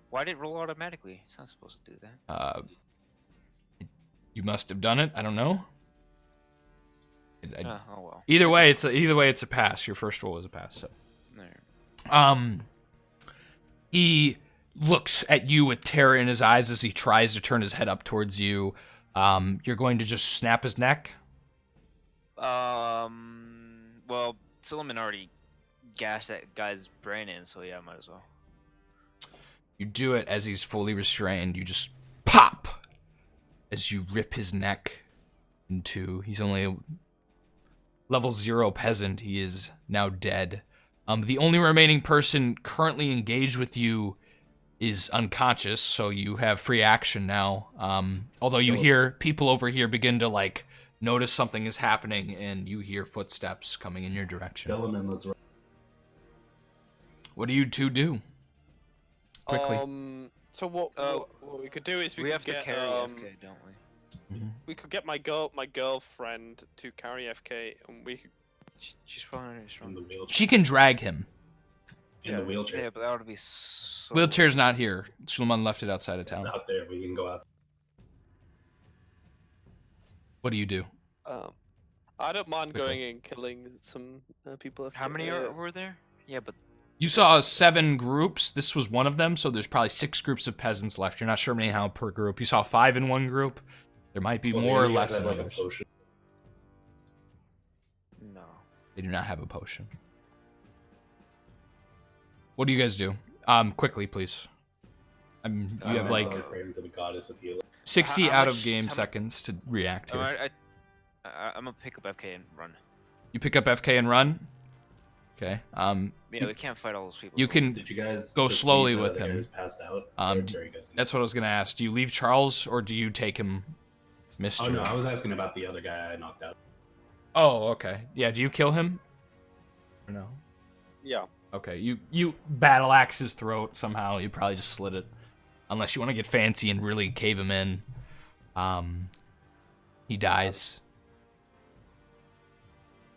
Why did it roll automatically? It's not supposed to do that. You must have done it. I don't know. Oh well. Either way, it's a pass. Your first roll is a pass. So, There. he looks at you with terror in his eyes as he tries to turn his head up towards you. You're going to just snap his neck. Well, Silliman already gashed that guy's brain in, so yeah, might as well. You do it as he's fully restrained. You just pop as you rip his neck in two. He's only a level 0 peasant. He is now dead. The only remaining person currently engaged with you is unconscious, so you have free action now. Although you hear people over here begin to notice something is happening, and you hear footsteps coming in your direction. Kill him and let's run. What do you two do? Quickly. So what we could do is we could have get to carry FK, don't we? we could get my girlfriend to carry FK, and we could. She's probably In strong. the wheelchair. She can drag him. In the wheelchair. Yeah, but that would be so... Wheelchair's not here. Suleiman left it outside of It's town. out there. We can go out. What do you do? I don't mind Okay. going and killing some people. How many were there? Yeah, but... You saw 7 groups. This was one of them, so there's probably 6 groups of peasants left. You're not sure how per group. You saw 5 in one group. There might be Well, more or maybe you less guys in have, a others. potion. No. They do not have a potion. What do you guys do? Quickly, please. You have Praying to the goddess of healing. 60 How out of much- game how mu- seconds to react here. I'm gonna pick up FK and run. You pick up FK and run. Okay. Yeah, we can't fight all those people. You can. Did you guys Go just slowly leave with the him. areas passed out? Um, Or d- are you guys- That's what I was gonna ask. Do you leave Charles or do you take him, Mister? Oh no, I was asking about the other guy I knocked out. Oh, okay. Yeah. Do you kill him? Or no? Yeah. Okay. You battle axe his throat somehow. You probably just slit it, unless you want to get fancy and really cave him in. He dies.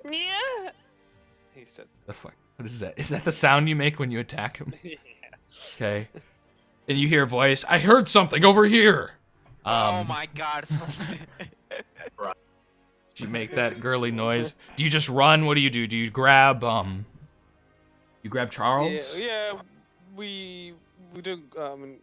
Yeah. He's dead. The fuck? What is that? Is that the sound you make when you attack him? Yeah. Okay. And you hear a voice. I heard something over here. Oh my god. Do you make that girly noise? Do you just run? What do? Do you grab You grab Charles? Yeah, we do.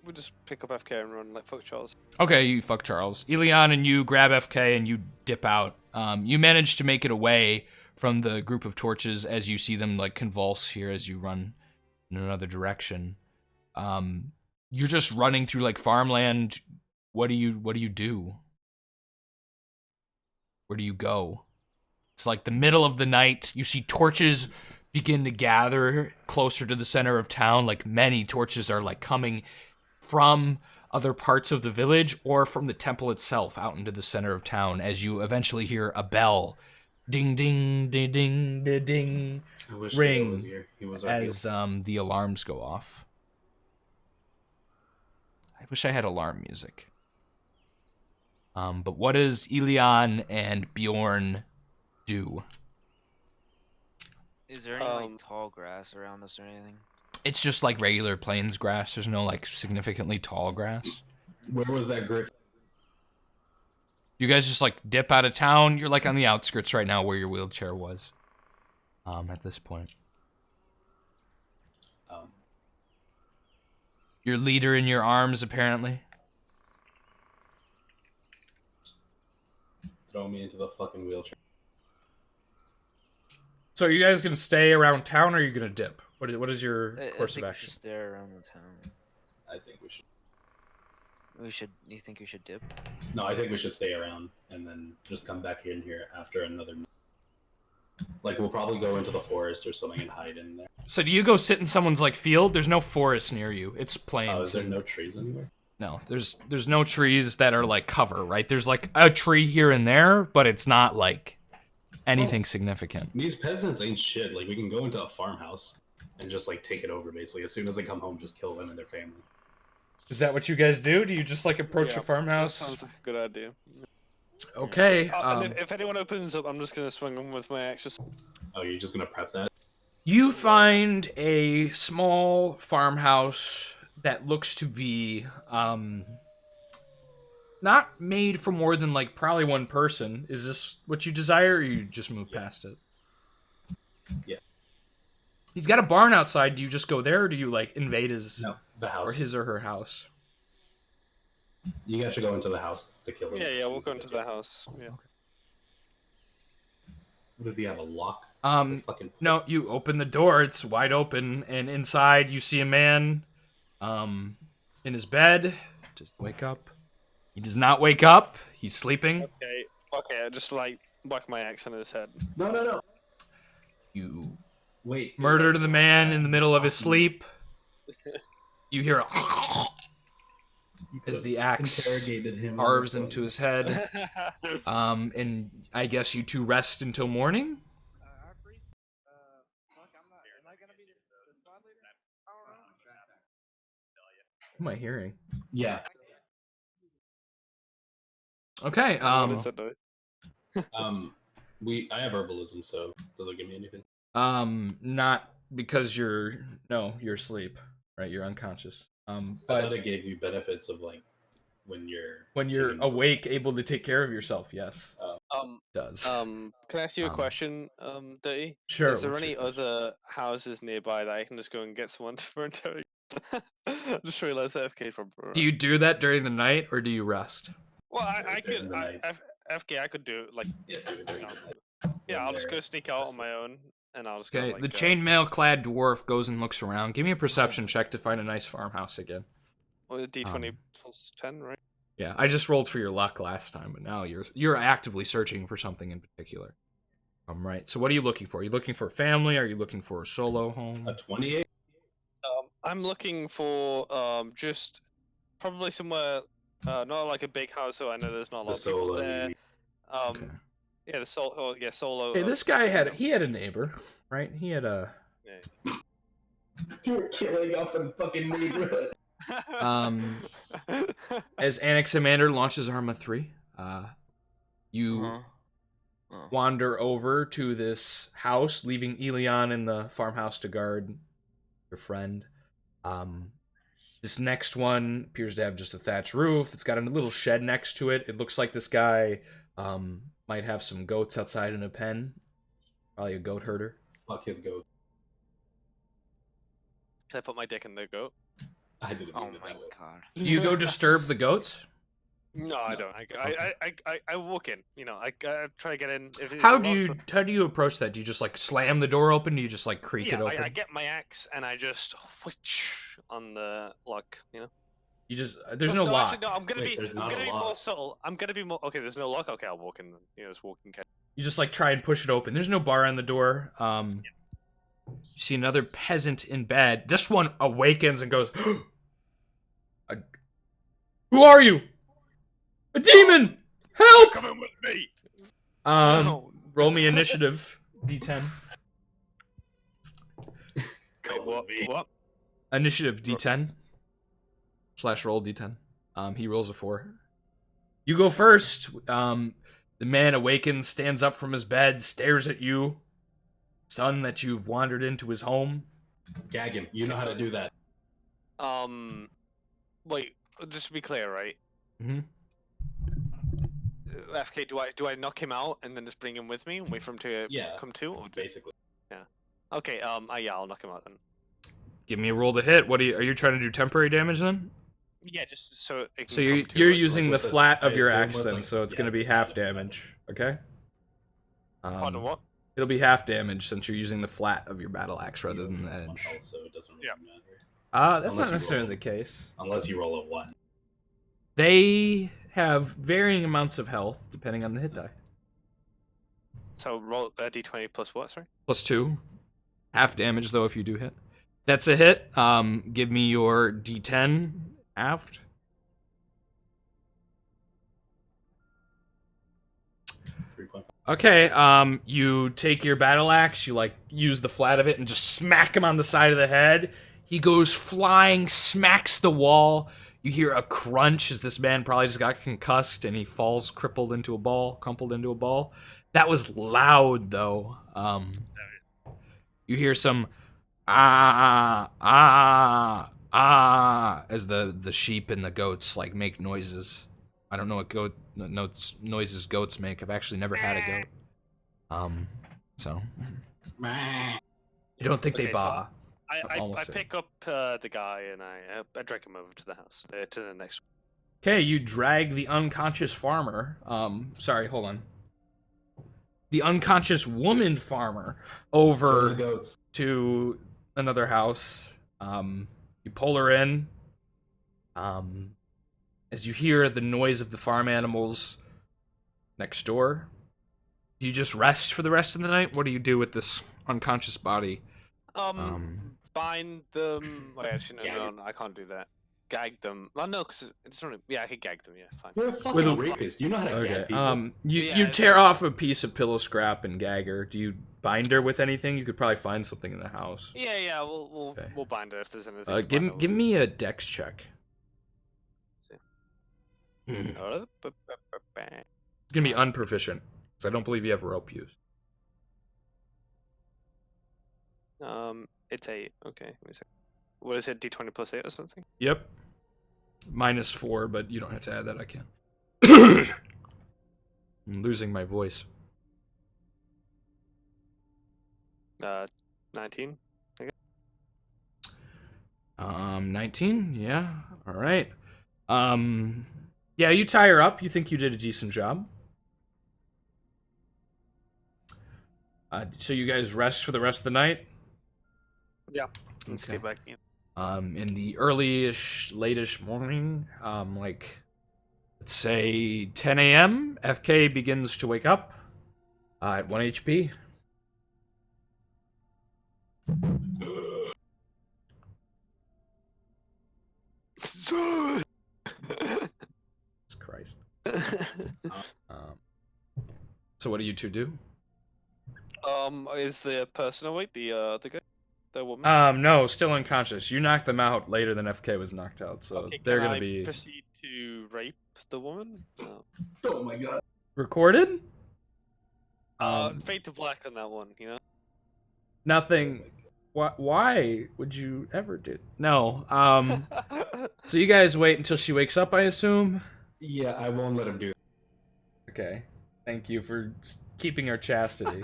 We just pick up FK and run like fuck Charles. Okay, you fuck Charles. Elian and you grab FK and you dip out. You manage to make it away from the group of torches as you see them like convulse here as you run in another direction. You're just running through like farmland. What do you do? Where do you go? It's like the middle of the night. You see torches begin to gather closer to the center of town. Like many torches are like coming from other parts of the village or from the temple itself out into the center of town as you eventually hear a bell ding ding ding ding ding ding ring as the alarms go off. I wish I had alarm music. But what does Elian and Bjorn do? Is there any like tall grass around us or anything? It's just like regular plains grass. There's no like significantly tall grass. Where was that griff? You guys just like dip out of town. You're like on the outskirts right now where your wheelchair was. At this point. Your leader in your arms, apparently. Throw me into the fucking wheelchair. So are you guys gonna stay around town or are you gonna dip? What is your course of action? I think we should stay around the town. I think we should. You think we should dip? No, I think we should stay around and then just come back in here after another. Like we'll probably go into the forest or something and hide in there. So do you go sit in someone's like field? There's no forest near you. It's plains. Oh, is there no trees anywhere? No, there's no trees that are like cover, right? There's like a tree here and there, but it's not like anything significant. These peasants ain't shit. Like we can go into a farmhouse and just like take it over basically. As soon as they come home, just kill them and their family. Is that what you guys do? Do you just like approach a farmhouse? That sounds like a good idea. Okay. And if anyone opens up, I'm just gonna swing them with my axes. Oh, you're just gonna prep that? You find a small farmhouse that looks to be not made for more than like probably one person. Is this what you desire, or you just move past it? Yeah. He's got a barn outside. Do you just go there, or do you like invade his the house or his or her house? You guys should go into the house to kill him. Yeah, we'll go into the house. Yeah. Okay. Does he have a lock? No, you open the door, it's wide open, and inside you see a man in his bed. Just wake up. He does not wake up. He's sleeping. Okay, I just like whack my axe on his head. No. You wait. Murdered the man in the middle of his sleep. You hear a as the axe carves into his head. And I guess you two rest until morning? What am I hearing? Yeah. Okay, What is that noise? I have herbalism, so does it give me anything? Not because you're asleep, right? You're unconscious. I But thought it gave you benefits of like when you're awake, able to take care of yourself. Yes, it does. Can I ask you a question, Dirty? Sure. Is there any other houses nearby that I can just go and get someone to burn down? Just realized FK from. Do you do that during the night or do you rest? Well, I during could. the night. FK, I could do like. Yeah, do it during the night. Yeah, I'll just go sneak out on my own, and I'll just. Okay, go, like, the chainmail-clad dwarf goes and looks around. Give me a perception check to find a nice farmhouse again. Well, D20 plus 10, right? Yeah, I just rolled for your luck last time, but now you're actively searching for something in particular. Right. So what are you looking for? Are you looking for a family? Are you looking for a solo home? A 28? I'm looking for just probably somewhere not like a big house, so I know there's not a lot of people there. Okay. Yeah, the solo. Yeah, solo. Hey, this guy had a neighbor, right? He had a. Yeah. You were killing off a fucking neighborhood. As Anaximander launches Arma 3, you wander over to this house, leaving Elion in the farmhouse to guard your friend. This next one appears to have just a thatched roof. It's got a little shed next to it. It looks like this guy Might have some goats outside in a pen. Probably a goat herder. Fuck his goat. Should I put my dick in the goat? I didn't Oh mean it my that way. god. Do you go disturb the goats? No, I don't. I walk in. You know, I try to get in. If it's How locked, do you approach that? Do you just like slam the door open? Do you just like creak yeah, it open? I get my axe and I just whoosh on the lock. You know. You just there's no lock. Actually, no, I'm gonna Wait, there's not a be lock. more subtle. I'm gonna be more. Okay, there's no lock. Okay, I'll walk in. You know, just walk in. You just like try and push it open. There's no bar on the door. You see another peasant in bed. This one awakens and goes, "Who are you? A demon! Help!" Come in with me. Roll me initiative, D10. Wait, what? Initiative, D10. / roll D10. He rolls a 4. You go first. The man awakens, stands up from his bed, stares at you. Son that you've wandered into his home. Gag him. You know how to do that. Wait. Just to be clear, right? Mm-hmm. FK, do I knock him out and then just bring him with me and wait for him to come to? Or Basically. Okay. Yeah, I'll knock him out then. Give me a roll to hit. What are you trying to do? Temporary damage then? Yeah, just so. It can So you're come to, you're like, using the with this- flat I of your assume axe with, then, like, so it's yeah, going to be the half side of it. damage. Okay. Pardon what? It'll be half damage since you're using the flat of your battle axe rather than the It's one edge. health, so it doesn't really matter. That's Unless not you necessarily roll. the case. Unless you roll a 1. They have varying amounts of health depending on the hit die. So roll a d20 plus what? Sorry. +2. Half damage though if you do hit. That's a hit. Give me your D10 aft. Okay, you take your battle axe, you like use the flat of it and just smack him on the side of the head. He goes flying, smacks the wall. You hear a crunch as this man probably just got concussed and he falls crumpled into a ball. That was loud though. You hear some as the sheep and the goats like make noises. I don't know what noises goats make. I've actually never had a goat. So you don't think they Okay, baa? I Almost it. pick up the guy and I drag him over to the house to the next. Okay, you drag the unconscious farmer. Sorry, hold on. The unconscious woman farmer So the over goats. to another house. You pull her in. As you hear the noise of the farm animals next door. Do you just rest for the rest of the night? What do you do with this unconscious body? Bind them. Wait, actually, Gag no, I can't do that. Gag them. Well, no, because it's not. Yeah, I could gag them. Yeah, fine. You're a fucking With a- rapist. You know how to gag people. You Yeah, tear off a piece of pillow scrap and gag her. Do you bind her with anything? You could probably find something in the house. Yeah. We'll Okay. we'll bind her if there's anything. Give me a dex check. See. It's Oh, gonna be unproficient because I don't believe you have rope use. It's 8. Okay. Wait a second. What is it? D20 plus 8 or something? Yep. -4, but you don't have to add that. I can. I'm losing my voice. 19. 19. Yeah. All right. Yeah, you tie her up. You think you did a decent job. So you guys rest for the rest of the night. Yeah. Let's Okay. get back. Yeah. In the early-ish, late-ish morning, like, let's say 10 a.m., FK begins to wake up at 1 HP. Jesus Christ. So what do you two do? Is the person awake? The guy, the woman? No, still unconscious. You knocked them out later than FK was knocked out, so Okay, they're can gonna I be proceed to rape the woman? Oh my god. recorded. Fade to black on that one, you know. Nothing. Why would you ever do? No. So you guys wait until she wakes up, I assume. Yeah, I won't let him do that. Okay. Thank you for keeping our chastity.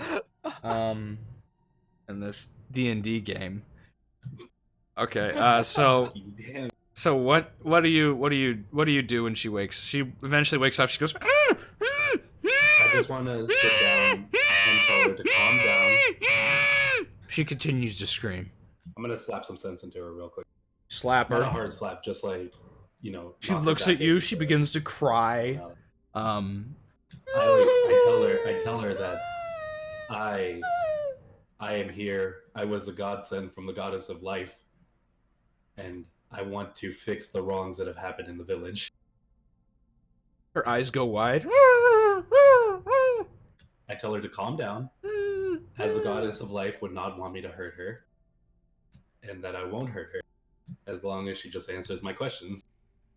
In this D&D game. Okay, so Damn. so what do you do when she wakes? She eventually wakes up. She goes. I just want to sit down and tell her to calm down. She continues to scream. I'm gonna slap some sense into her real quick. Slap Not a her. hard slap, just like, you know. She knock her looks back at you. into She the- begins to cry. I tell her that I am here. I was a godsend from the goddess of life, and I want to fix the wrongs that have happened in the village. Her eyes go wide. I tell her to calm down, as the goddess of life would not want me to hurt her, and that I won't hurt her as long as she just answers my questions.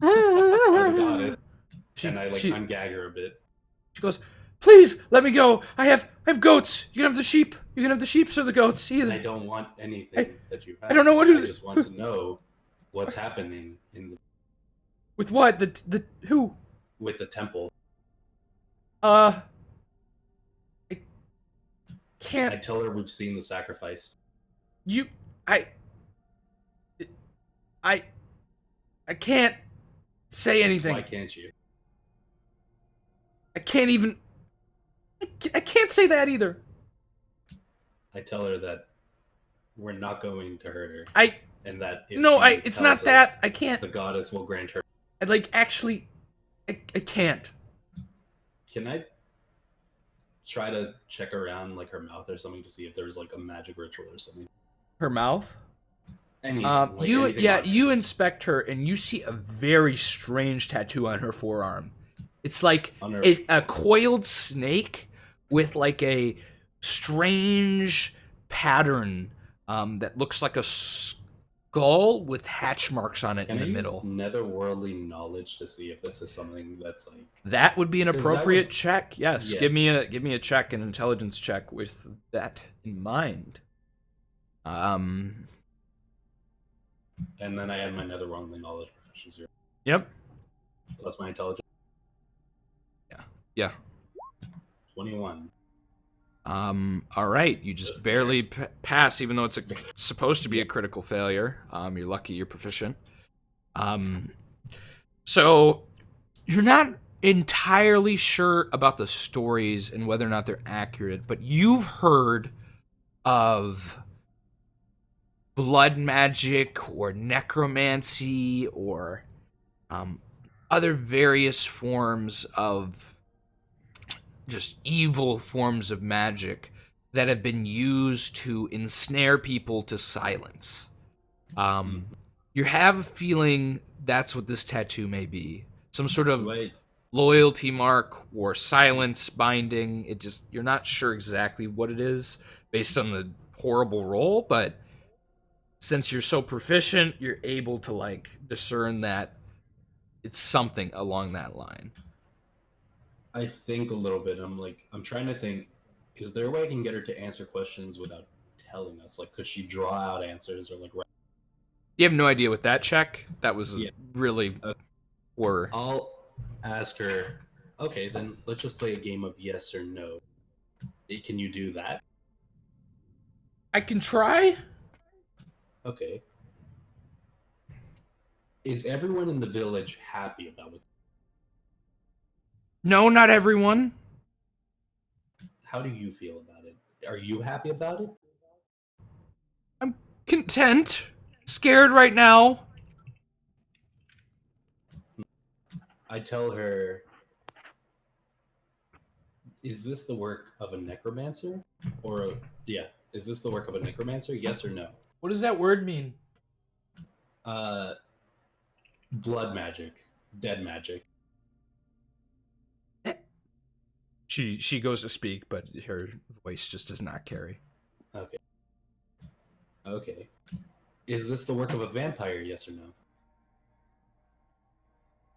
I'm the goddess, and I ungag her a bit. She goes, "Please let me go. I have goats. You can have the sheep. You can have the sheep or the goats either." I don't want anything that you have. I don't know what I just want to know what's happening with what the who with the temple. I I can't. tell her we've seen the sacrifice. I can't say anything. Why can't you? I can't even. I can't say that either. I tell her that we're not going to hurt her, and that if it's not that. I can't. The goddess will grant her. Actually, I can't. Can I try to check around like her mouth or something to see if there's like a magic ritual or something? Her mouth. Anything, anything you inspect her and you see a very strange tattoo on her forearm. It's like a coiled snake with like a strange pattern that looks like a skull with hatch marks on it in the middle. Netherworldly knowledge to see if this is something that's like that would be an appropriate check. Yes, yeah. give me a check, an intelligence check with that in mind. And then I add my netherworldly knowledge proficiency. Yep. So that's my intelligence. Yeah. 21. All right. You just barely pass, even though it's supposed to be a critical failure. You're lucky you're proficient. So you're not entirely sure about the stories and whether or not they're accurate, but you've heard of blood magic or necromancy or other various forms of just evil forms of magic that have been used to ensnare people to silence. You have a feeling that's what this tattoo may be. Some sort of loyalty mark or silence binding. You're not sure exactly what it is based on the horrible roll, but since you're so proficient, you're able to like discern that it's something along that line. I think a little bit. I'm trying to think, is there a way I can get her to answer questions without telling us? Like, could she draw out answers or like... You have no idea with that check? That was really poor. I'll ask her, okay, then let's just play a game of yes or no. Can you do that? I can try. Okay. Is everyone in the village happy about it? No, not everyone. How do you feel about it? Are you happy about it? I'm content. Scared right now. I tell her, is this the work of a necromancer? Is this the work of a necromancer? Yes or no? What does that word mean? Blood magic. Dead magic. She goes to speak, but her voice just does not carry. Okay. Is this the work of a vampire? Yes or no?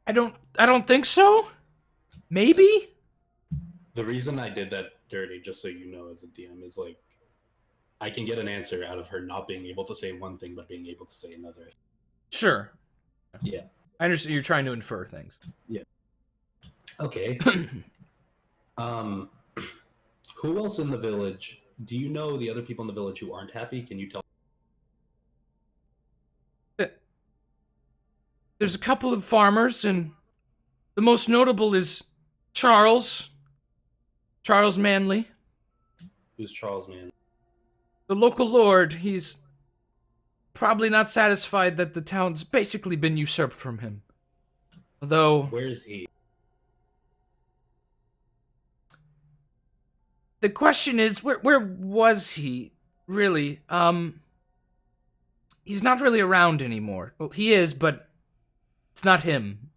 I don't think so. Maybe? The reason I did that dirty, just so you know as a DM, is like I can get an answer out of her not being able to say one thing but being able to say another. Sure. Yeah. I understand you're trying to infer things. Yeah. Okay. Um, who else in the village? Do you know the other people in the village who aren't happy? Can you tell? There's a couple of farmers, and the most notable is Charles Manley, Who's Charles, man? the local lord. He's probably not satisfied that the town's basically been usurped from him. Although, Where is he? the question is, where was he, really? He's not really around anymore. Well, he is, but it's not him.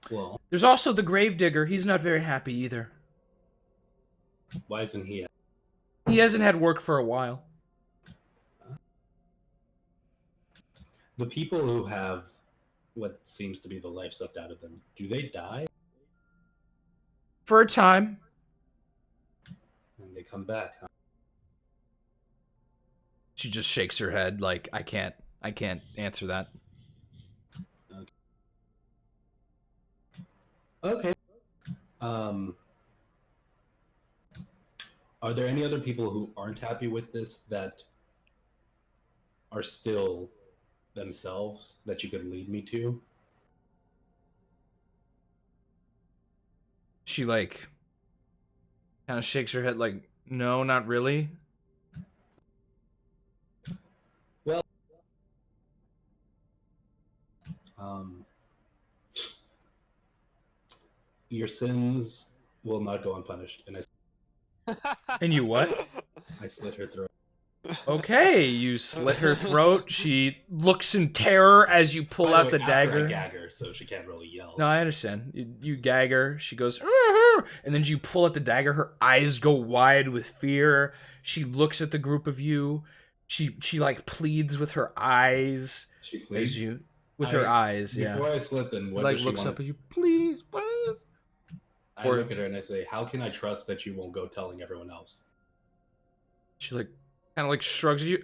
Well, There's also the gravedigger. He's not very happy either. why isn't he? He hasn't had work for a while. The people who have what seems to be the life sucked out of them, do they die? For a time. And they come back, huh? She just shakes her head like, I can't answer that. Okay. Are there any other people who aren't happy with this that are still themselves that you could lead me to? She, like, kind of shakes her head like, no, not really. Well, your sins will not go unpunished, and And you what? I slit her throat. Okay, you slit her throat. She looks in terror as you pull out the After dagger. I gag her, so she can't really yell. No, I understand. You gag her. She goes, and then you pull out the dagger. Her eyes go wide with fear. She looks at the group of you. She like pleads with her eyes. She pleads As you with her eyes. Before Yeah. I slit, then what Like does she looks want? up at you. Please, please. I look at her and I say, "How can I trust that you won't go telling everyone else?" She like kind of like shrugs at you.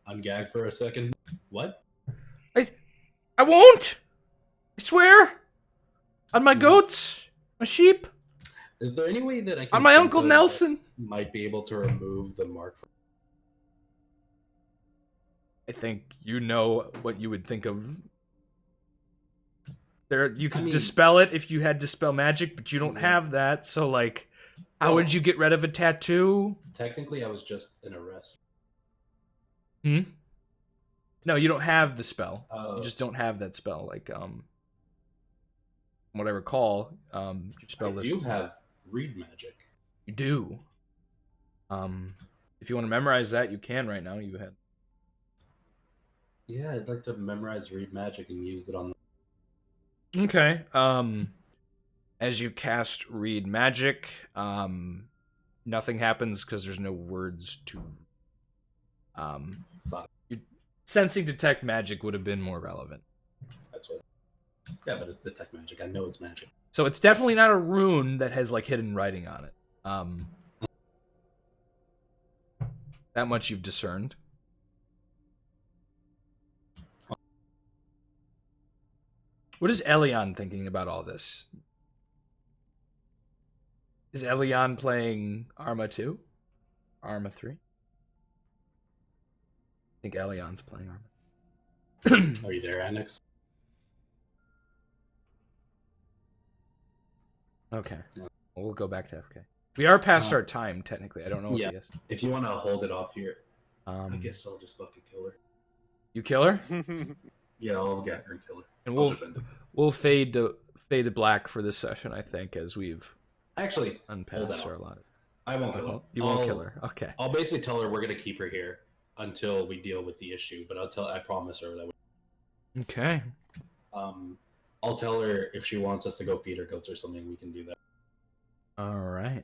Ungag for a second. What? I won't. I swear. On my goats, my sheep, Is there any way that I can on my think Uncle of Nelson. that might be able to remove the mark? I think you know what you would think of. There, you could dispel it if you had dispel magic, but you don't have that. So, like, how would you get rid of a tattoo? Technically, I was just an arrest. No, you don't have the spell. Oh. You just don't have that spell. Like, from what I recall, your spell list. You have read magic. You do. If you want to memorize that, you can right now. You had. Yeah, I'd like to memorize read magic and use it on. Okay. As you cast read magic, nothing happens because there's no words to. Fuck. Sensing detect magic would have been more relevant. That's what. Yeah, but it's detect magic. I know it's magic. So it's definitely not a rune that has like hidden writing on it. That much you've discerned. What is Elion thinking about all this? Is Elion playing Arma 2? Arma 3? I think Elion's playing Arma. Are you there, Annex? Okay. We'll go back to FK. We are past our time, technically. I don't know if Yeah. he is. If you want to hold it off here, I guess I'll just fucking kill her. You kill her? Yeah, I'll get her and kill her. And I'll just end it. we'll fade to black for this session, I think, as we've Actually, unpassed our lot. I won't kill her. You won't kill her. Okay. I'll basically tell her we're gonna keep her here until we deal with the issue. But I promise her that. Okay. I'll tell her if she wants us to go feed her goats or something. We can do that. All right.